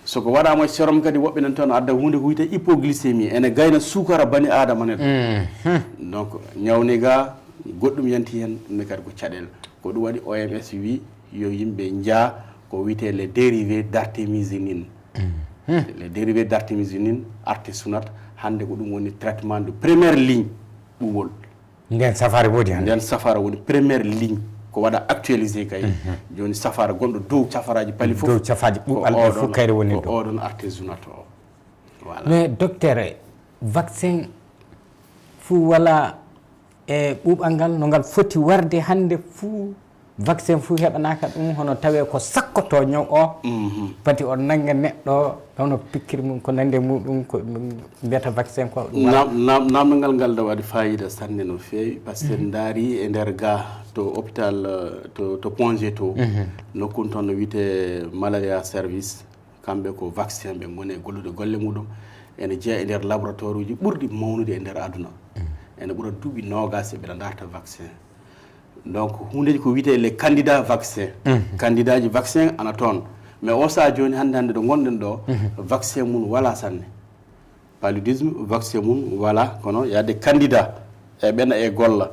soko waɗama e sérum kadi woɓɓe nan toon adda hunde ko wiyete hypoglycémie ene gayna sukara bani adama nen donc ñawne ga goɗɗum yanti hen ɗumne kadi ko caɗele ko ɗum waɗi OMS wi yo yimɓe jaa ko wiyete les dérivés d'artémisinine les dérivés d'artémisinine artesunate hande ko ɗum woni traitement de première ligne ɓuuɓol nden safara woodi hande nden safara woni première ligne ko waɗa actualisé kay joni safara gonɗo dow cafaraji pali fof dow cafaji ɓuuɓal fof kayre woni do oɗon artesunate o voilà mais docteur vaccin fuu wala e ɓuuɓal ngal no ngal foti warde hande fuu vaccin fuu heɓanaka ɗum hono tawe ko sakkoto ñaw o pati o nanga neɗɗo tawno pikkiri mum ko nande muɗum ko mbiyata vaccin ko namdal ngal da waɗi fayida sanne no feewi par ce que daari e nder ga to hôpital to Ponge to nokkun toon no wiyete malaria service kamɓe ko vaccin ɓe goni e gollude golle muɗum ene jeeya e nder laboratoire uji ɓurɗi mawnude e nder aduna ene ɓuura duuɓi nogas e ɓeɗa darta vaccin donc hundeji ko wiyete les candidats vaccin candidat ji vaccin ana toon mais o saa joni hande ɗo gonɗen ɗo vaccin mum wala sanne paludisme vaccin mum wala kono yade candidat e ɓena e golla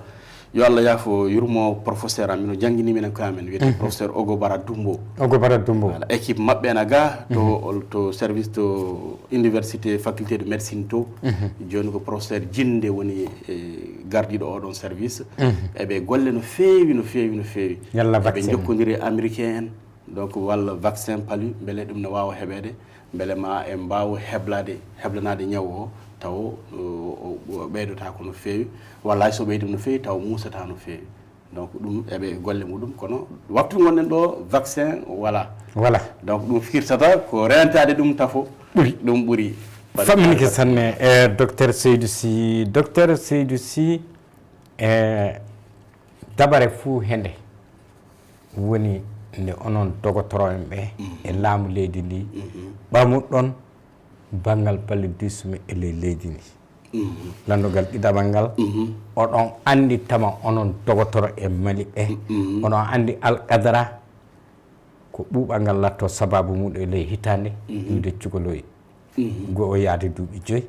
yo Allah yaafo yurmo professeur am mino jangguini minen ko amen wiyete professeur Ogo Bara Dumbo voilà équipe mabɓe ena ga to service to université faculté de médecine to joni ko professeur Jinde woni gardiɗo oɗon service eɓe golle no feewi ɓe jokkodiri américain en donc walla vaccin palu beele ɗum ne wawa heɓede beele ma en mbawa heblanade ñaw o taw ɓeydota ko no feewi walla hay so ɓeydim no feewi taw musata no feewi donc ɗum eɓe golle muɗum kono waktu gonɗen ɗo vaccin voilà donc ɗum firtata ko rentade ɗum tafo ɗum ɓuuri famminike sanne docteur Saydou Sy dabare fuu hende woni nde onon dogotoro en ɓe e laamu leydi ndi ɓamuɗon banggal paludisme e leydi ndi landugal ɗiɗaɓal ngal oɗon andi tama onon dogotoro e Mali ɓe oɗon andi alqadara ko ɓuuɓal ngal latto sababu muɗum e ley hitande wiide cukoloyi go o yaade duuɓi 5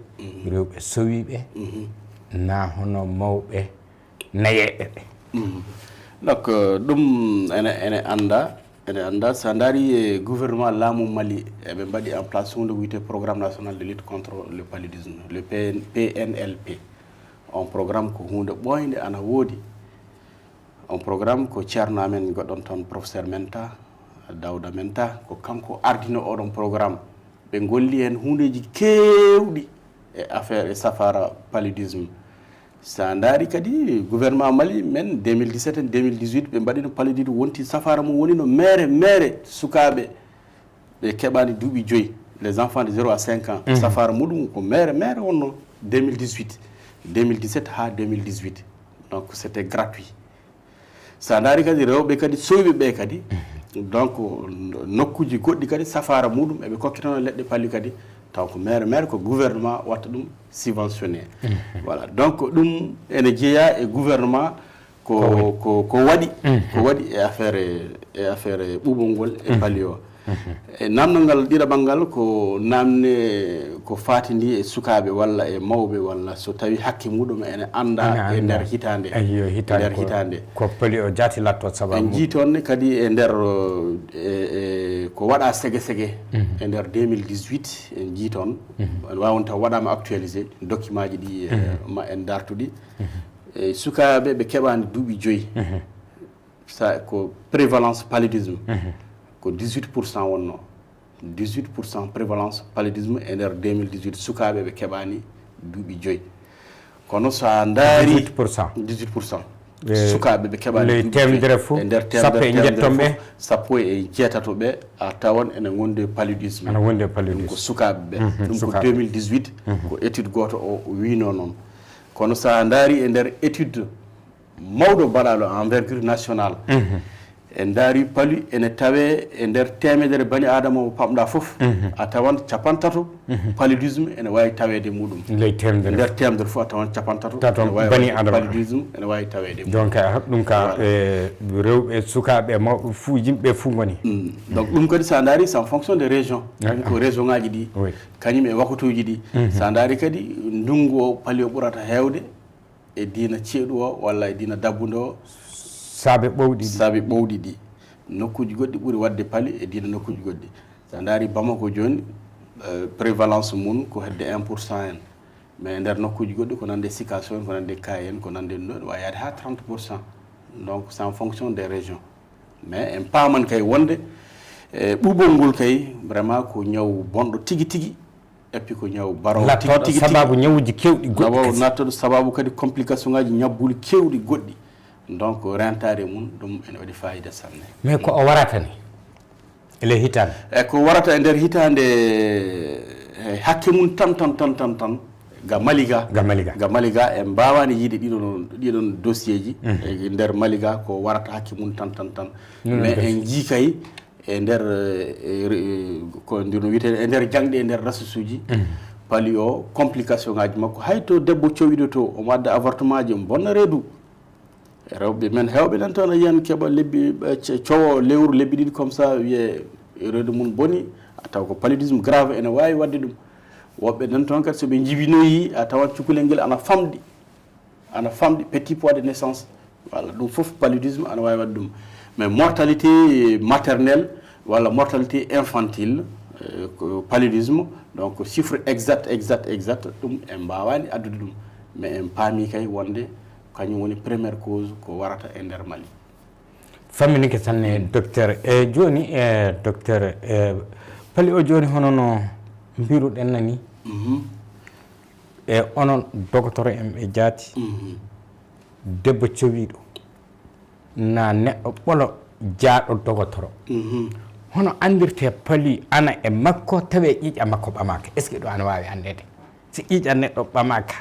rewɓe sowiɓe na hono mawɓe nayeɓe ɓe donc ɗum ene anda sa daari e gouvernement laamu Mali eɓe mbaɗi en place hunde wiyete programme national de lutte contre le paludisme le PNLP on programme ko hunde ɓoyde ana woodi on programme ko ceerno amen goɗɗon toon professeur Menta Dawda Menta ko kanko ardino oɗon programme ɓe golli hen hundeji kewɗi e affaire e safara paludisme sa daari kadi gouvernement Mali men 2017 et 2018 ɓe mbaɗino paludisme wonti safara mum woni no mere sukaɓe ɓe keɓani duuɓi 5 les enfants de 0 à 5 ans safara muɗum ko mere wonno 2017 ha 2018 donc c'était gratuit sa daari kadi rewɓe kadi soyɓe ɓe kadi donc nokkuji goɗɗi kadi safara muɗum eɓe kokkitano leɗɗe palli kadi taw ko mere ko gouvernement watta ɗum subventionné voilà donc ɗum ene jeeya e gouvernement ko waɗi e affaire ɓuuɓol ngol e palli o e namdal ɗiɗaɓal ngal ko namne ko fatidi e sukaɓe walla e mawɓe walla so tawi hakke muɗum ene anda e nder hitande ko pali o jaati latto sababu en jii toon kadi e nder ko waɗa ségue e nder 2018 en jii toon wawon taw waɗama actualisé document ji ɗi ma en dartuɗi e sukaɓe ɓe keɓani duuɓi 5 sa ko prévalence paludisme ko 18% wonno 18% prévalence paludisme e nder 2018 sukaɓe ɓe keɓani duuɓi 5 kono sa daari 18% sukaɓe ɓe keɓani temedere fof e nder sappo e jettonɓe sappo e jeetato ɓe a tawan ene wonde paludisme ko sukaɓe ɓe ɗum ko 2018 ko étude goto o wino noon kono sa daari e nder étude mawɗo mbaɗaɗo envergure nationale en daari palu ene tawe e nder temedere bani adama o pamɗa fof a tawan 50 paludisme ene wawi tawede muɗum nder temedere fof a tawan 50 bani adama paludisme ene wawi tawede donc ɗum ka rewɓe sukaɓe mawɓe fuu yimɓe fuu goni donc ɗum kadi sa daari c'est en fonction des régions ko région ngaji ɗi kañum e wakatuji ɗi sa daari kadi ndungu o paali o ɓurata hewde e diina ceeɗu o walla e diina dabbude o saabe ɓowɗi ɗi nokkuji goɗɗi ɓuuri wadde paali e diina nokkuji goɗɗi sa daari Bamako joni prévalence mum ko hedde 1% en mais nder nokkuji goɗɗi ko nande Sikasso en ko nande Kayi en ko nande ɗo ne wawi yaade ha 30%. Donc c'est en fonction des régions mais en paman kay wonde ɓuuɓol ngol kay vraiment ko ñaw bonɗo tigui et puis ko ñaw barowo tigui sababu ñawuji kewɗi goɗɗi nattoɗo sababu kadi complication ngaji ñabbuli kewɗi goɗɗi donc rentade mum ɗum ene waɗi fayida sanne mais ko o warata ni ele hitande ko warata e nder hitande hakke mum tan ga Maliga en mbawani yiide ɗiɗon dossier ji e nder Maliga ko warata hakke mum tan mais en jii kay e nder ko ndino wiyete e nder jangɗe e nder rasusuji paali o complication ngaji makko hay to debbo cowiɗo to omo adda avortement ji bonna reedu rewɓe men hewɓe nan toon a yiyan keeɓa lebbi cowo lewru lebbi ɗiɗi comme ça wiye reedu mum boni a taw ko paludisme grave ene wawi wadde ɗum woɓɓe nan toon kadi soɓe jibinoyi a tawan cukalel ngel ana famɗi petit poids de naissance voilà ɗum foof paludisme ana wawi wadde ɗum mais mortalité maternelle walla mortalité infantile paludisme donc chiffre exact ɗum en mbawani addude ɗum mais en paami kay wonde kañum woni première cause ko warata e nder Mali famminike sanne docteur joni docteur pali o joni hono no mbiruɗen nani onon docteur en ɓe jaati debbo cowiɗo na neɗɗo ɓolo jaaɗo docteur hono andirte pali ana e makko tawe ƴiƴa makko ɓamaka est ce que ɗo ana wawi andede si ƴiƴa neɗɗo ɓamaka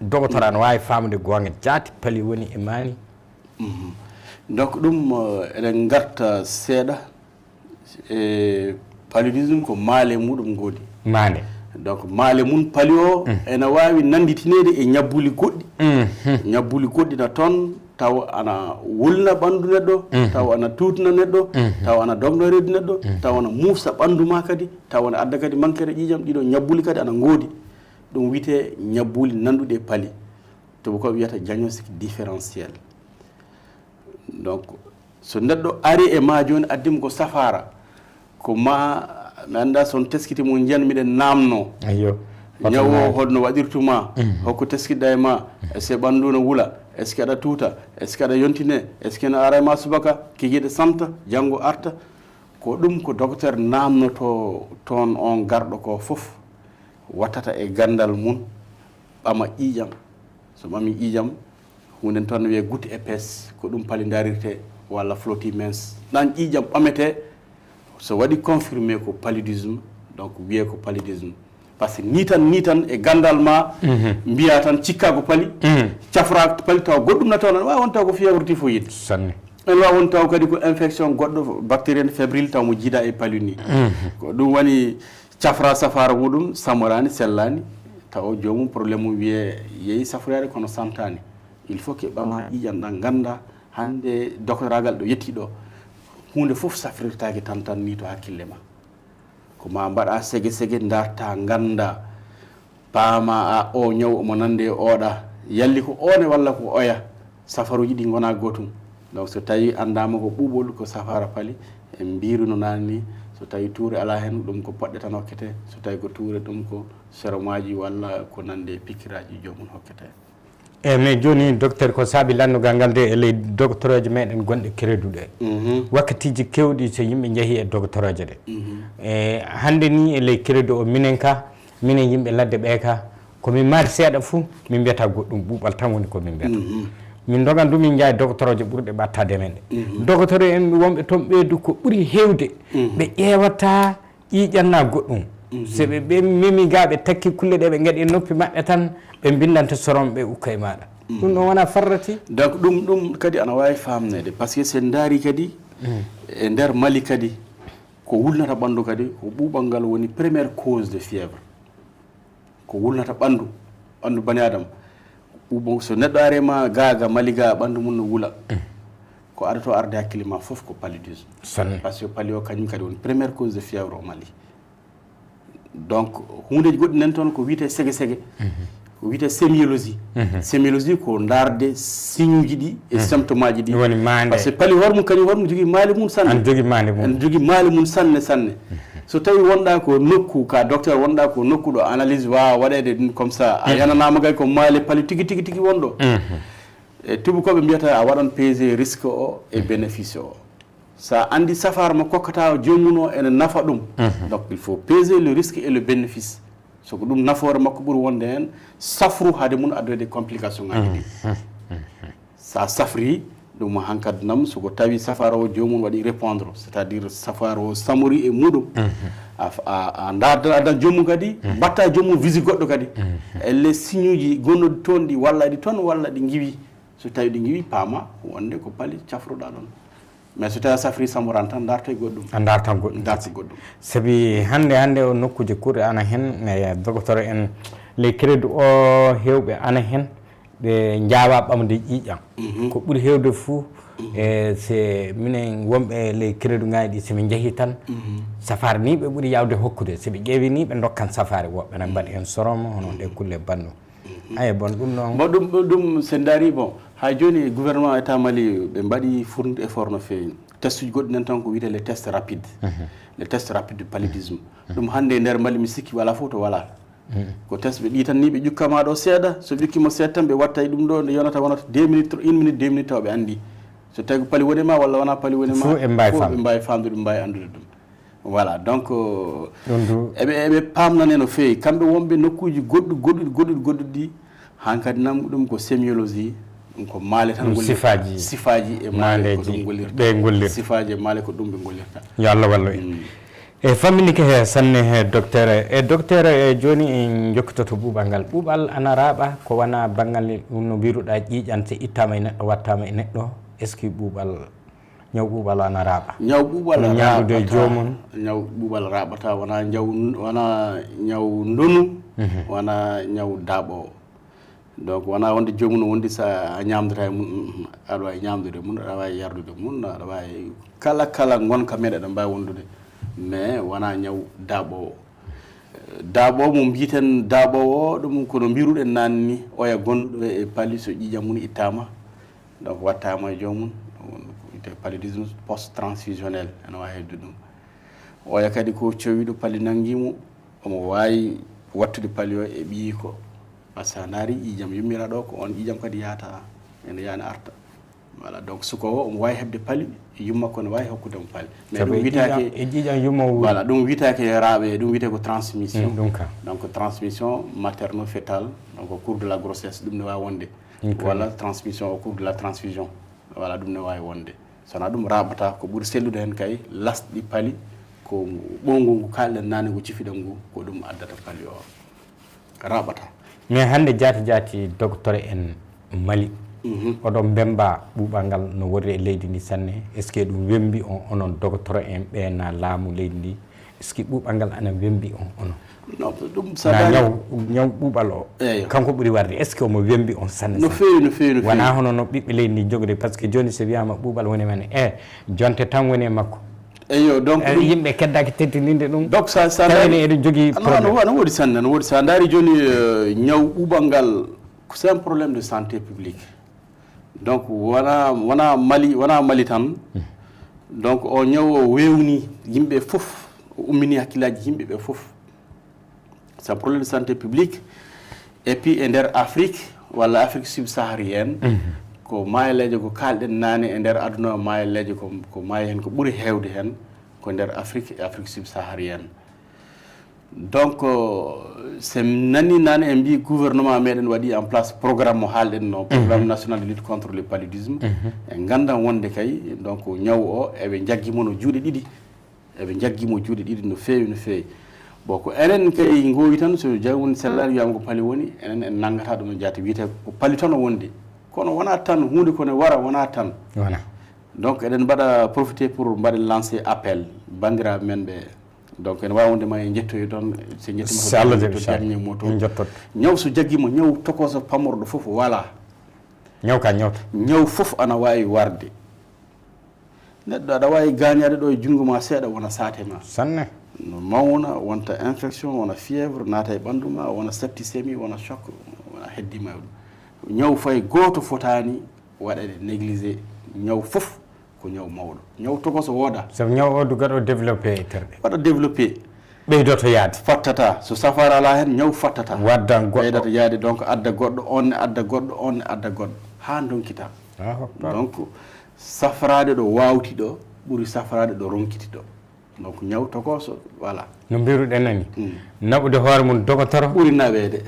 docteur ana wawi famude gonga jaati pali woni e mani donc ɗum eɗen garta seeɗa e paludisme ko maale muɗum goodi maale donc maale mum pali o ene wawi nanditinede e ñabbuli goɗɗi ñabbuli goɗɗi na toon taw ana wulna ɓandu neɗɗo taw ana tutna neɗɗo taw ana dogno reedu neɗɗo taw ana muusa ɓandu ma kadi taw ana adda kadi manquere ƴiƴam ɗiɗo ñabbuli kadi ana ngoodi ɗum wiyete ñabbuli nanduɗi e pali tobo ko wiyata diagnostic différentiel donc so neɗɗo ari e ma joni addima ko safara ko ma mi anda son teskiti mo jiyan miɗen namno ayo ñawo hodno waɗirtuma hokko teskiɗɗa e ma est ce que ɓandu no wula est ce que aɗa tuuta est ce que aɗa yontine est ce que no ara e ma subaka kikiɗe samta janggo arta ko ɗum ko docteur namnoto toon on garɗo ko foof wattata e gandal mum ɓama ƴiƴam so ɓami ƴiƴam hunden toon no wiye goutte épaisse ko ɗum pali darirte walla flotti mince ɗan ƴiƴam ɓamete so waɗi confirmé ko paludisme donc wiye ko paludisme par ce que ni tan e gandal ma mbiya tan cikka ko pali cafra pali taw goɗɗum na taw wawi won taw ko fièvre typhoïde sanne en wawi won taw kadi ko infection goɗɗo bactérien fébrile taw mo jiida e palu ni ko ɗum woni cafra safara muɗum samorani sellani taw jomum probléme mum wiye yeehi safroyade kono santani il faut que ɓama ƴiƴam ɗan ganda hande doctoragal ɗo yetti ɗo hunde foof safrirtake tan ni to hakkille ma ko ma mbaɗa sege sege darta ganda paama a o ñaw omo nande e oɗa yalli ko one walla ko oya safaruji ɗi gona gotum donc so tawi andama ko ɓuuɓol ko safara pali en mbiruno nani ni so tawi tuure ala hen ɗum ko poɗɗe tan hokkete so tawi ko tuure ɗum ko séromaji walla ko nande e pikkiraji jomum hokkete mais joni docteur ko saabi landugal ngal de e ley docteur aji meɗen gonɗe créduɗe wakkatiji kewɗi so yimɓe jeehi e docteur aji ɗe e hande ni e ley crédu o minen minen yimɓe ladde ɓe ka komin maari seeɗa fou min mbiyata goɗɗum ɓuuɓal tan woni komin mbiyata min dogan du min jaa docteur oje ɓurɗe ɓattade men ɗe docteur en wonɓe toon ɓeydu ko ɓuuri hewde ɓe ƴeewata ƴiƴanna goɗɗum so ɓe memi ga ɓe takki kulle ɗe ɓe gaɗi noppi maɓɓe tan ɓe bindanta soron ɓe ukka e maɗa ɗum ɗon wona farrati donc ɗum kadi ana wawi famnede par ce que sen daari kadi e nder Mali kadi ko wulnata ɓandu kadi ko ɓuuɓal ngal woni première cause de fièvre ko wulnata ɓandu bani adama ɓuuɓo so neɗɗo arema gaga Mali ga ɓandu mum no wula ko aɗa to arde hakkille ma foof ko paludisme par ce que pali o kañum kadi woni première cause de fièvre au Mali donc hundeji goɗɗi nan toon ko wiyete sege sege ko wiyete sémiologie sémiologie ko darde signe uji ɗi e symptôme aji ɗi woni mande par ce que pali hormum kañum hormum jogui maali mum sanne en jogui maali mum sanne so tawi wonɗa ko nokku ka docteur wonɗa ko nokku ɗo analyse wawa waɗede ɗum comme ça a yananama gay ko maali pali tigui wonɗo e tubakoɓe mbiyata a waɗan pesé risque o e bénéfice o sa andi safara mo kokkata jomum o ene nafa ɗum donc il faut peser le risque et le bénéfice soko ɗum nafoore makko ɓuuri wonde hen safru haade mum addude complication ngaji ɗi sa safri ɗum hankadi nam soko tawi safara o jomum waɗi répondre c'est à dire safara o samori e muɗum a darda addan jomum kadi batta jomum visite goɗɗo kadi elle signe uji gonnoɗi toon ɗi walla ɗi toon walla ɗi giwi so tawi ɗi giwi paama wonde ko pali cafruɗa ɗon mais so tawi a safri samoran tan darta e goɗɗum a dartan goɗɗum saabi hande o nokkuje kurɗe ana hen e docteur en les crédit o hewɓe ana hen ɓe jawa ɓamde ƴiƴam ko ɓuuri hewde fou e se minen wonɓe les crédit ngaji ɗi somin jeehi tan safare ni ɓe ɓuuri yawde hokkude soɓe ƴeewi ni ɓe dokkan safare woɓɓe ne mbaɗi hen sorom hono ɗe kulle banno ayi bon ɗum noon ɗum sen daari bon ha joni gouvernement état Mali ɓe mbaɗi fournide effort no fewi test uji goɗɗi nan tan ko wiyete les tests rapides les tests rapides du paludisme ɗum hande e nder Mali mi sikki wala fof to wala ko test ɓe ɗi tan ni ɓe ƴukkama ɗo seeɗa so ƴukkima seeɗa tan ɓe watta ɗum ɗo nde yonata wonata 2 minutes 1 minute 2 minutes taw ɓe andi so tawi ko pali woni ma walla wona pali woni ma fof ɓe mbawi famdude ɓe mbawi andude ɗum voilà donc eɓe pamnane no fewi kamɓe wonɓe nokkuji goɗɗuɗi ɗi hankadi nam ɗum ko sémiologie ɗum ko maale tan sifaji e maale ko ɗum gollirta sifaji e maale ko ɗum ɓe gollirta yo Allah wallu en e famminike he sanne he docteur e joni en jokkototo ɓuuɓal ngal ɓuuɓal ana raaɓa ko wona banggal no mbiruɗa ƴiiƴan so ittama e neɗɗo wattama e neɗɗo est ce que ɓuuɓal ñaw ɓuuɓal ana raaɓa ñaw ɓuuɓal ñaadude jomum ñaw ɓuuɓal raaɓata wona ñaw ndonu wona ñaw daaɓowo donc wona wonde jomum no wondi sa ñamdata e mum aɗa wawi ñamdude mum aɗa wawi yardude mum aɗa wawi kala gonka meɗe aɗa mbawi wondude mais wona ñaw daaɓowo daaɓowo mo mbiten daaɓowo ɗum kono mbiruɗen nanni ni oya gonɗo e paali so ƴiƴam mum ittama donc wattama e jomum wiyete paludisme post transfusionnel ene wawi hedde ɗum oya kadi ko cowiɗo paali nanguimo omo wawi wattude paali o e ɓiyi ko par ce que sa naari ƴiƴam yummira ɗo ko on ƴiƴam kadi yahata ene yani arta voilà donc suko o omo wawi hebde paali yumma ko ne wawi hokkudemo paali mais ɗum witake e ƴiƴam yumma voilà ɗum witake raaɓe ɗum wiyete ko transmission donc transmission materno fétal donc au cours de la grossesse ɗum ne wawi wonde walla transmission au cours de la transfusion voilà ɗum ne wawi wonde sona ɗum raɓata ko ɓuuri sellude hen kay lasɗi paali ko ɓoyngu ngu kalɗen nane ngu cifiɗen ngu ko ɗum addata paali o raɓata mais hande jaati docteur en Mali oɗon bemba ɓuuɓal ngal no woni e leydi ndi sanne est ce que ɗum wembi on onon docteur en ɓeena laamu leydi ndi est ce que ɓuuɓal ngal ana wembi on onon non ɗum ñaw ɓuuɓal o kanko ɓuuri warde est ce que omo wembi on sanne no fewi wona hono no ɓiɓɓe leydi ndi jogori par ce que joni so wiyama ɓuuɓal woni men jonte tan woni e makko eyo donc yimɓe keddaki teddininde ɗum donc tawni eɗen jogui no woodi sanne no woodi sa daari joni ñaw ɓuuɓal ngal c'est un problème de santé publique donc wona Mali tan donc o ñaw o wewni yimɓe fof o ummini hakkillaji yimɓeɓe fof c'est un problème de santé publique et puis e nder Afrique walla Afrique subsaharienne ko mayeleje ko kalɗen nane e nder aduna mayeleje ko maayi hen ko ɓuuri hewde hen ko nder Afrique et Afrique subsaharienne donc c'est nani nane en mbi gouvernement meɗen waɗi en place programme mo haalɗen no programme national de lutte contre le paludisme e gandan wonde kay donc ñaw o eɓe jaggimo no juuɗe ɗiɗi no fewi bon ko enen kay gowi tan so jawmum cellal wiyama ko paali woni enen en nanggata ɗum no jaati wiyete ko paali tan o wonde kono wona tan hunde kone wara wona tan donc eɗen mbaɗa profité pour mbaɗen lancé appel bandiraɓe men ɓe donc ene wawi wondema e jettoyi toon so jettima moto ñaw so jagguima ñaw tokoso pamorɗo foof voilà ñaw foof ana wawi warde neɗɗo aɗa wawi gagnade ɗo e junggo ma seeɗa wona saate ma sanne no mawna wonta infection wona fièvre naata e ɓandu ma wona septicémie wona choc wona heddima e ɗum ñaw fay goto fotani waɗede négligé ñaw foof ko ñaw mawɗo ñaw tokoso wooda sabu ñaw o dugaɗo développé e terɗe waɗa développé ɓeydoto yaade fattata so safara ala hen ñaw fattata waddan goɗɗo ɓeydata yaade donc adda goɗɗo on ne adda goɗɗo on ne adda goɗɗo ha donkita donc safrade ɗo wawti ɗo ɓuuri safrade ɗo ronkiti ɗo donc ñaw tokoso voilà no mbiruɗen nani naɓude hoore mum docteur ɓuuri naweede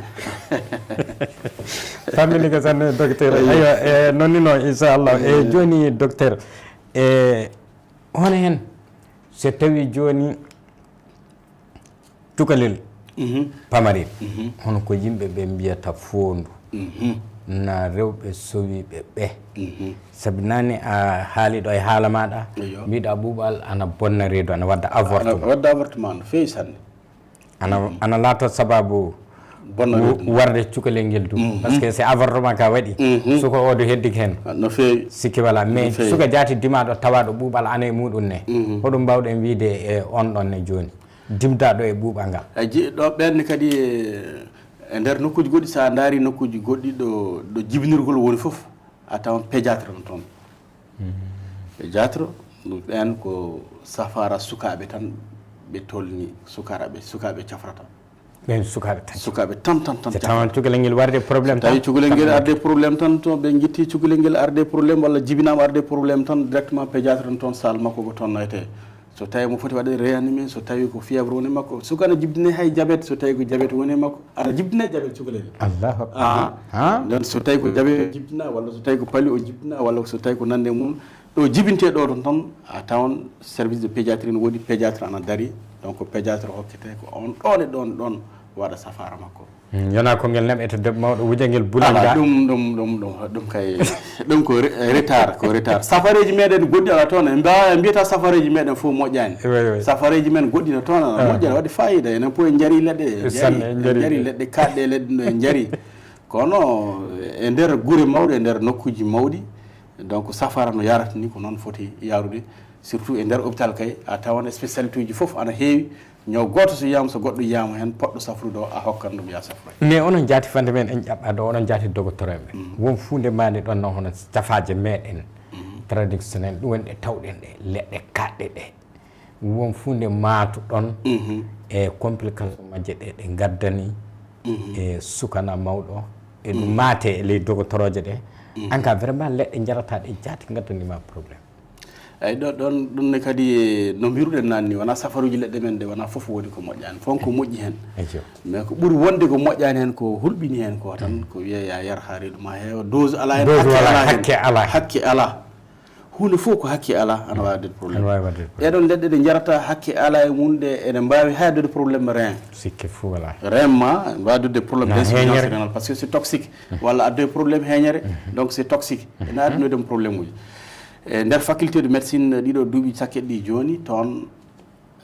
fammini ko sanne docteur aywa e nonni noon inchallah e joni docteur hono hen so tawi joni cukalel pamarel hono ko yimɓe ɓe mbiyata fondu na rewɓe sowiɓe ɓe sabi nane a haali ɗo e haala maɗa mbiɗa ɓuuɓal ana bonna reedu ana wadda avortement no fewi sanne ana laata sababu warde cukalel ngel du par ce que c'est avortement ka waɗi suka odo heddiki hen no fewi sikki wala mais suka jaati dimaɗo tawaɗo ɓuuɓal ana e muɗum ne hoɗum mbawɗen wiide e on ɗon ne joni dimdaɗo e ɓuuɓal ngal ɗo ɓenne kadi e nder nokkuji goɗɗi sa daari nokkuji goɗɗi ɗo jibinirgol woni foof a tawan pédiatre no toon pédiatre ɓen ko safara sukaɓe tan ɓe tolni sukaɓe cafrata ɓen sukaɓe tan sukaɓe tan tawan cukalel ngel warde probléme tawi cukalel ngel arde probléme tan to ɓe guitti cukalel ngel arde probléme walla jibinama arde probléme tan directement pédiatre en toon sal makko ko toon nayete so tawi mo foti waɗe réanimé so tawi ko fièvre woni makko sukana jibdine hay diabète so tawi ko diabète woni makko aɗa jibdine diabète cukalel allahu akbar nden so tawi ko diabète o jibdina walla so tawi ko paali o jibdina walla so tawi ko nande mum ɗo jibinte ɗo ɗon tan a tawan service de pédiatrie ne woodi pédiatre ana dari donc pédiatre hokkete ko on ɗon e ɗon waɗa safara makko yona ko ngel neɓete debbo mawɗo wuja ngel bulanga ɗum kay ɗum ko retard safareji meɗen goɗɗi ala toon e mbiyata safareji meɗen fof moƴƴani safareji men goɗɗi no toon ana moƴƴani waɗi fayida enen fof en jaari leɗɗe jaari leɗɗe kaɗɗe leɗɗe no en jaari kono e nder guure mawɗe e nder nokkuji mawɗi donc safara no yarata ni ko noon foti yarude surtout e nder hôpital kay a tawan spécialité uji fof ana heewi ñaw goto so yiyama so goɗɗo yiyama hen poɗɗo safrude o a hokkat ɗum ya safroy mais onon jaati fande men en ƴaɓɓa ɗo onon jaati docteur en ɓe won funde mande ɗon no hono safaje meɗen traditionnel ɗum woni ɗe tawɗen ɗe leɗɗe kaɗɗe ɗe won funde maatu ɗon e complication majje ɗe ɗe gaddani e sukana mawɗo e ɗum maate e ley docteuroje ɗe en cas vraiment leɗɗe jarata ɗe jaati gaddanima probléme eyyi ɗon ne kadi no mbiruɗen nanni wona safaruji leɗɗe men ɗe wona foof woni ko moƴƴani fon ko moƴƴi hen mais ko ɓuuri wonde ko moƴƴani hen ko hulɓini hen ko tan ko wiye ya yar ha reedu ma heewa dose ala hen hakke ala hunde fof ko hakke ala ana wawi wadde probléme ɗeɗon leɗɗe ɗe jarata hakke ala e mum ɗe ene mbawi haydude probléme rein sikke fou wala rein ma wadude probléme d'insuffisance rénale parce que c'est toxique walla addoye probléme heñere donc c'est toxique ene addunoydem probléme uji e nder faculté de médecine ɗiɗo duuɓi sakket ɗi joni toon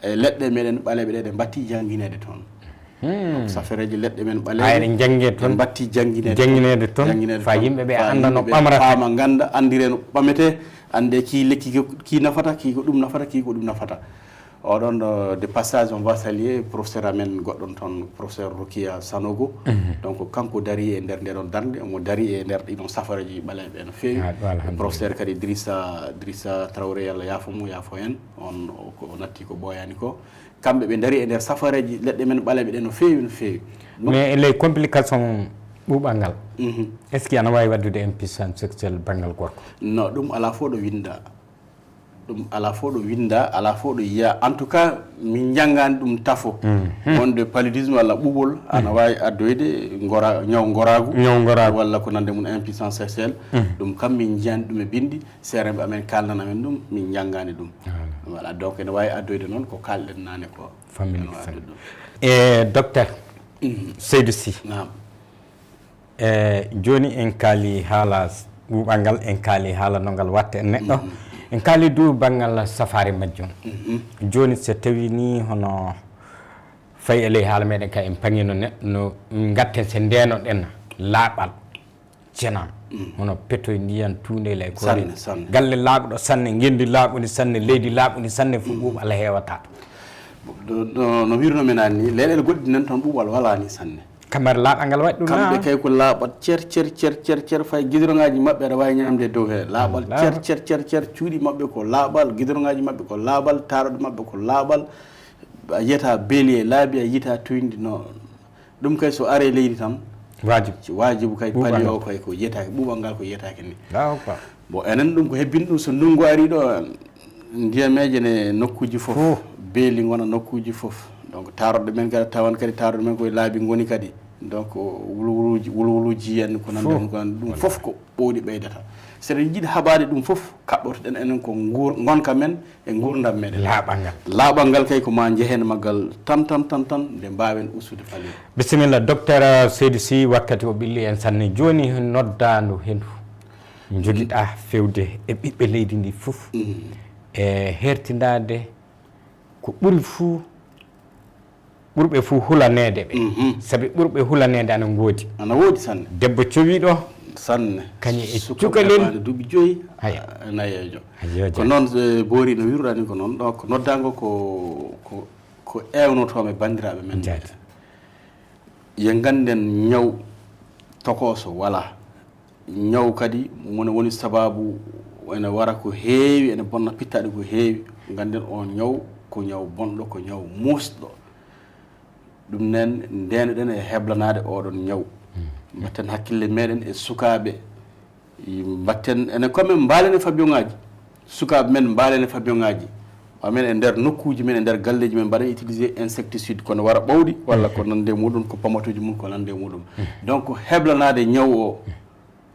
e leɗɗe meɗen ɓaleɓe ɗe ɗe batti jangguinede toon donc safareji leɗɗe men ɓaleɗe janggue toon batti jangguinede toon fa yimɓeɓe anda no ɓamrata fama ganda andire no ɓamete ande ki lekki ki nafata ki ko ɗum nafata ki ko ɗum nafata oɗon de passage on va saluer professeur amen goɗɗon toon professeur Rokia Sanogo donc kanko dari e nder ndeɗon darde omo dari e nder ɗiɗon safareji ɓaleɓe no feewi professeur kadi Drissa Traoré Allah yaafo hen on ko natti ko ɓoyani ko kamɓe ɓe dari e nder safareji leɗɗe men ɓaleɓe ɗe no feewi mais les complications ɓuuɓal ngal est ce que ana wawi waddude impuissance sexuelle banggal gorko non ɗum ala fo ɗo winda ala fo ɗo winda ala fo ɗo yiya en tout cas min janggani ɗum tafo wonde paludisme walla ɓuɓol ana wawi addoyde ñaw goragu walla ko nande mum impuissance sexuelle ɗum kam min jiyani ɗum e bindi sereɓe amen kalnan amen ɗum min janggani ɗum voilà donc ene wawi addoyde noon ko kalɗen nane ko famille e docteur Saydou Sy joni en kaali haala ɓuuɓal ngal en kaali haala no ngal watte neɗɗo en kaali du banggal safari majjum joni so tawi ni hono fayi e ley haala meɗen ka en paŋino neɗɗo no gatten se ndenoɗen laaɓal cenam hono pettoye ndiyan tuunde ley ko galle laaɓuɗo sanne gendi laaɓuni sanne leydi laaɓuni sanne fof ɓuuɓal hewata no wirunomen an ni leyɗele goɗɗi nan toon ɓuuɓal wala ni sanne kamar laaɓal ngal waɗi ɗum kamɓe kay ko laaɓat cer fay guidron-ngaji maɓɓe aɗa wawi ñamde dow he laaɓal cer cuuɗi maɓɓe ko laaɓal guidron-ngaji maɓɓe ko laaɓal taroɗe maɓɓe ko laaɓal a yiyata beeli e laabi a yiyata toyndi no ɗum kay so are leydi tan wajibu kay paali o kay ko yiyetake ɓuuɓal ngal ko yiyetake ni bon enen ɗum ko hebbini ɗum so ndungu ari ɗo ndiyameje ne nokkuji foof beeli gona nokkuji foof donc taroɗe men kadi tawan kadi taroɗe men koye laabi goni kadi donc wulwuluji en ko nande ɗum foof ko ɓowɗi ɓeydata seɗen jiiɗi haɓade ɗum foof kaɓɓotoɗen enen ko gonka men e gurdam meɗen laaɓal ngal kay ko ma jehen maggal tan nde mbawen ustude falire bisimilla docteur Saydou Sy wakkati o ɓilli en sanne joni noddandu hendu joguiɗa fewde e ɓiɓɓe leydi ndi foof e hertidade ko ɓuuri fuu ɓurɓe fuu hulanede ɓe saabi ɓurɓe hulanede ana woodi sanne debbo cowiɗo sanne kañum e cukalel duuɓi 5 nayejo ko noon boori no wiruɗani ko noon ɗo ko noddago ko ewnotome bandiraɓe men ye ganden ñaw tokoso wala ñaw kadi mone woni sababu ene wara ko heewi ene bonna pittaɗe ko heewi ganden on ñaw ko ñaw bonɗo ko ñaw musɗo ɗum nen ndenoɗen e heblanade oɗon ñaw mbatten hakkille meɗen e sukaɓe mbatten enen comme mbalen e fabion ngaji sukaɓe men mbalen e fabion ngaji amen e nder nokkuji men e nder galleji men mbaɗen utiliser insecticide kono wara ɓawɗi walla ko nande muɗum ko pamatuji mum ko nande muɗum donc heblanade ñaw o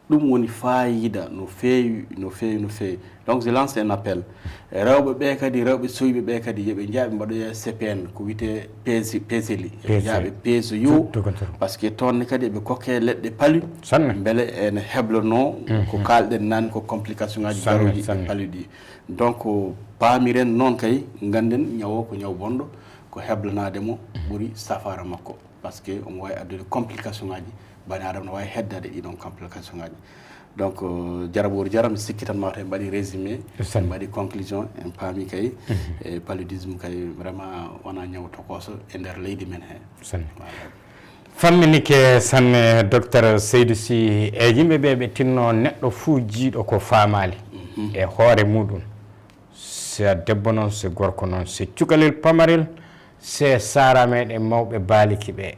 ɗum woni fayida no feewi no feewi no feewi donc je lance un appel rewɓe ɓe kadi rewɓe soyɓe ɓe kadi yooɓe jaaɓe mbaɗoya CPN ko wiyete PCL jaaɓe peesoyo par ce que toonne kadi eɓe kokke leɗɗe palu beele ene heblano ko kalɗen nani ko complication ngaji garoji e paluɗi donc paamiren noon kay ganden ñawo ko ñaw bonɗo ko heblanade mo ɓuuri safara makko par ce que omo wawi addude complication ngaji bani adama no wawi heddade ɗiɗon complication ngaji donc jaraboru jara mi sikki tan mataw en mbaɗi résumé en mbaɗi conclusion en paami kay e paludisme kay vraiment wona ñaw tokoso e nder leydi men he famminike sanne docteur Saydou Sy e yimɓeɓe ɓe tinno neɗɗo fuu jiiɗo ko faamali e hoore muɗum so debbo noon so gorko noon so cukalel pamarel se sara meɗen mawɓe baaliki ɓe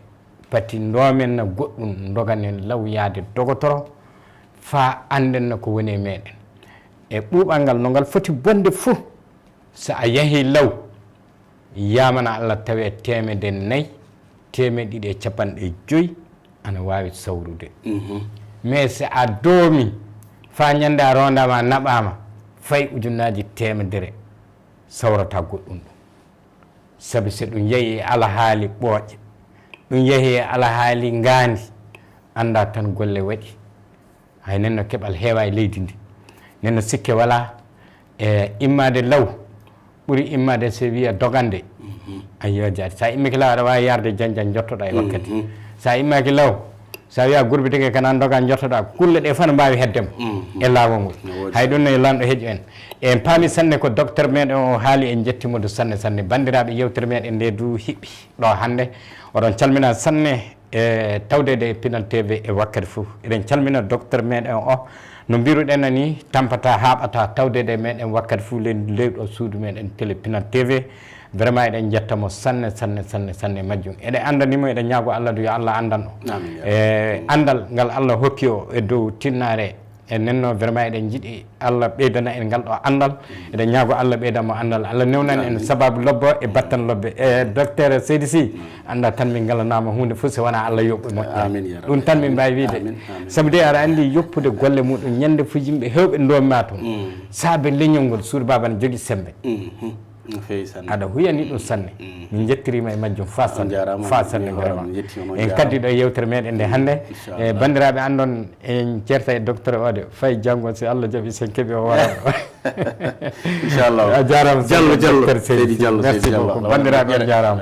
pati ndomen no goɗɗum doganen law yaade dogotoro fa anden no ko woni e meɗen e ɓuuɓal ngal no ngal foti bonde fuu so a yahi law yamana Allah tawe temedde 4 temedde 150 ana wawi sawrude mais so a doomi fa ñande a rondama naɓama fay ujunnaji temedere sawrata goɗɗum ɗum sabi so ɗum yeehi e alahaali ɓooƴe ɗum yeehi e alahaali ngaandi annda tan golle waɗi hay nenno keɓal heewa e leydi ndi nenno sikke wala e immade law ɓuri immade so wiya dogande ayyo jaati sa immiki law aɗa wawi yarde janjan jottoɗa e wakkati sa immaki law sa wiya gurbitike kana dogan jottoɗa kulle ɗe fana mbawi heddemo e laawol ngol hay ɗum no lanɗo heeƴo en paami sanne ko docteur meɗen o haali en jettimodo sanne sanne bandiraɓe yewtere meɗen nde du hiɓɓi ɗo hannde oɗon calmina sanne e tawdede e Pinal TV e wakkati fof eɗen calmina docteur meɗen o no mbiruɗen ni tampata haɓata tawdede meɗen wakkati fof lewɗo suudu meɗen télé Pinal TV vraiment eɗen jettamo sanne sanne sanne sanne majjum eɗen andanimo eɗen ñaago Allah yo Allah andan o e andal ngal Allah hokki o e dow tinnare e nenno vraiment eɗen jiiɗi Allah ɓeydana en ngal ɗo andal eɗen ñaago Allah ɓeydamo andal Allah newnani en sababu lobbo e battan lobbe e docteur Saydou Sy anda tan min galanama hunde fof so wona Allah yoɓɓe moƴƴa ɗum tan min mbawi wiide sabu de aɗa andi yoppude golle muɗum ñande fof yimɓe hewɓe ndomma toon saabe leñol ngol suudu baba ne jogui sembe aɗa huyani ɗum sanne min jettirima e majjum fa sanne vraiment en kaddiɗo e yewtere meɗen nde hannde e bandiraɓe andon en ceerta e docteur ode fayi janggo si Allah jaaɓi sen keeɓi o wara inchallah a jarama Diallo docteur Saydou Sy merci beaucoup bandiraɓe a jarama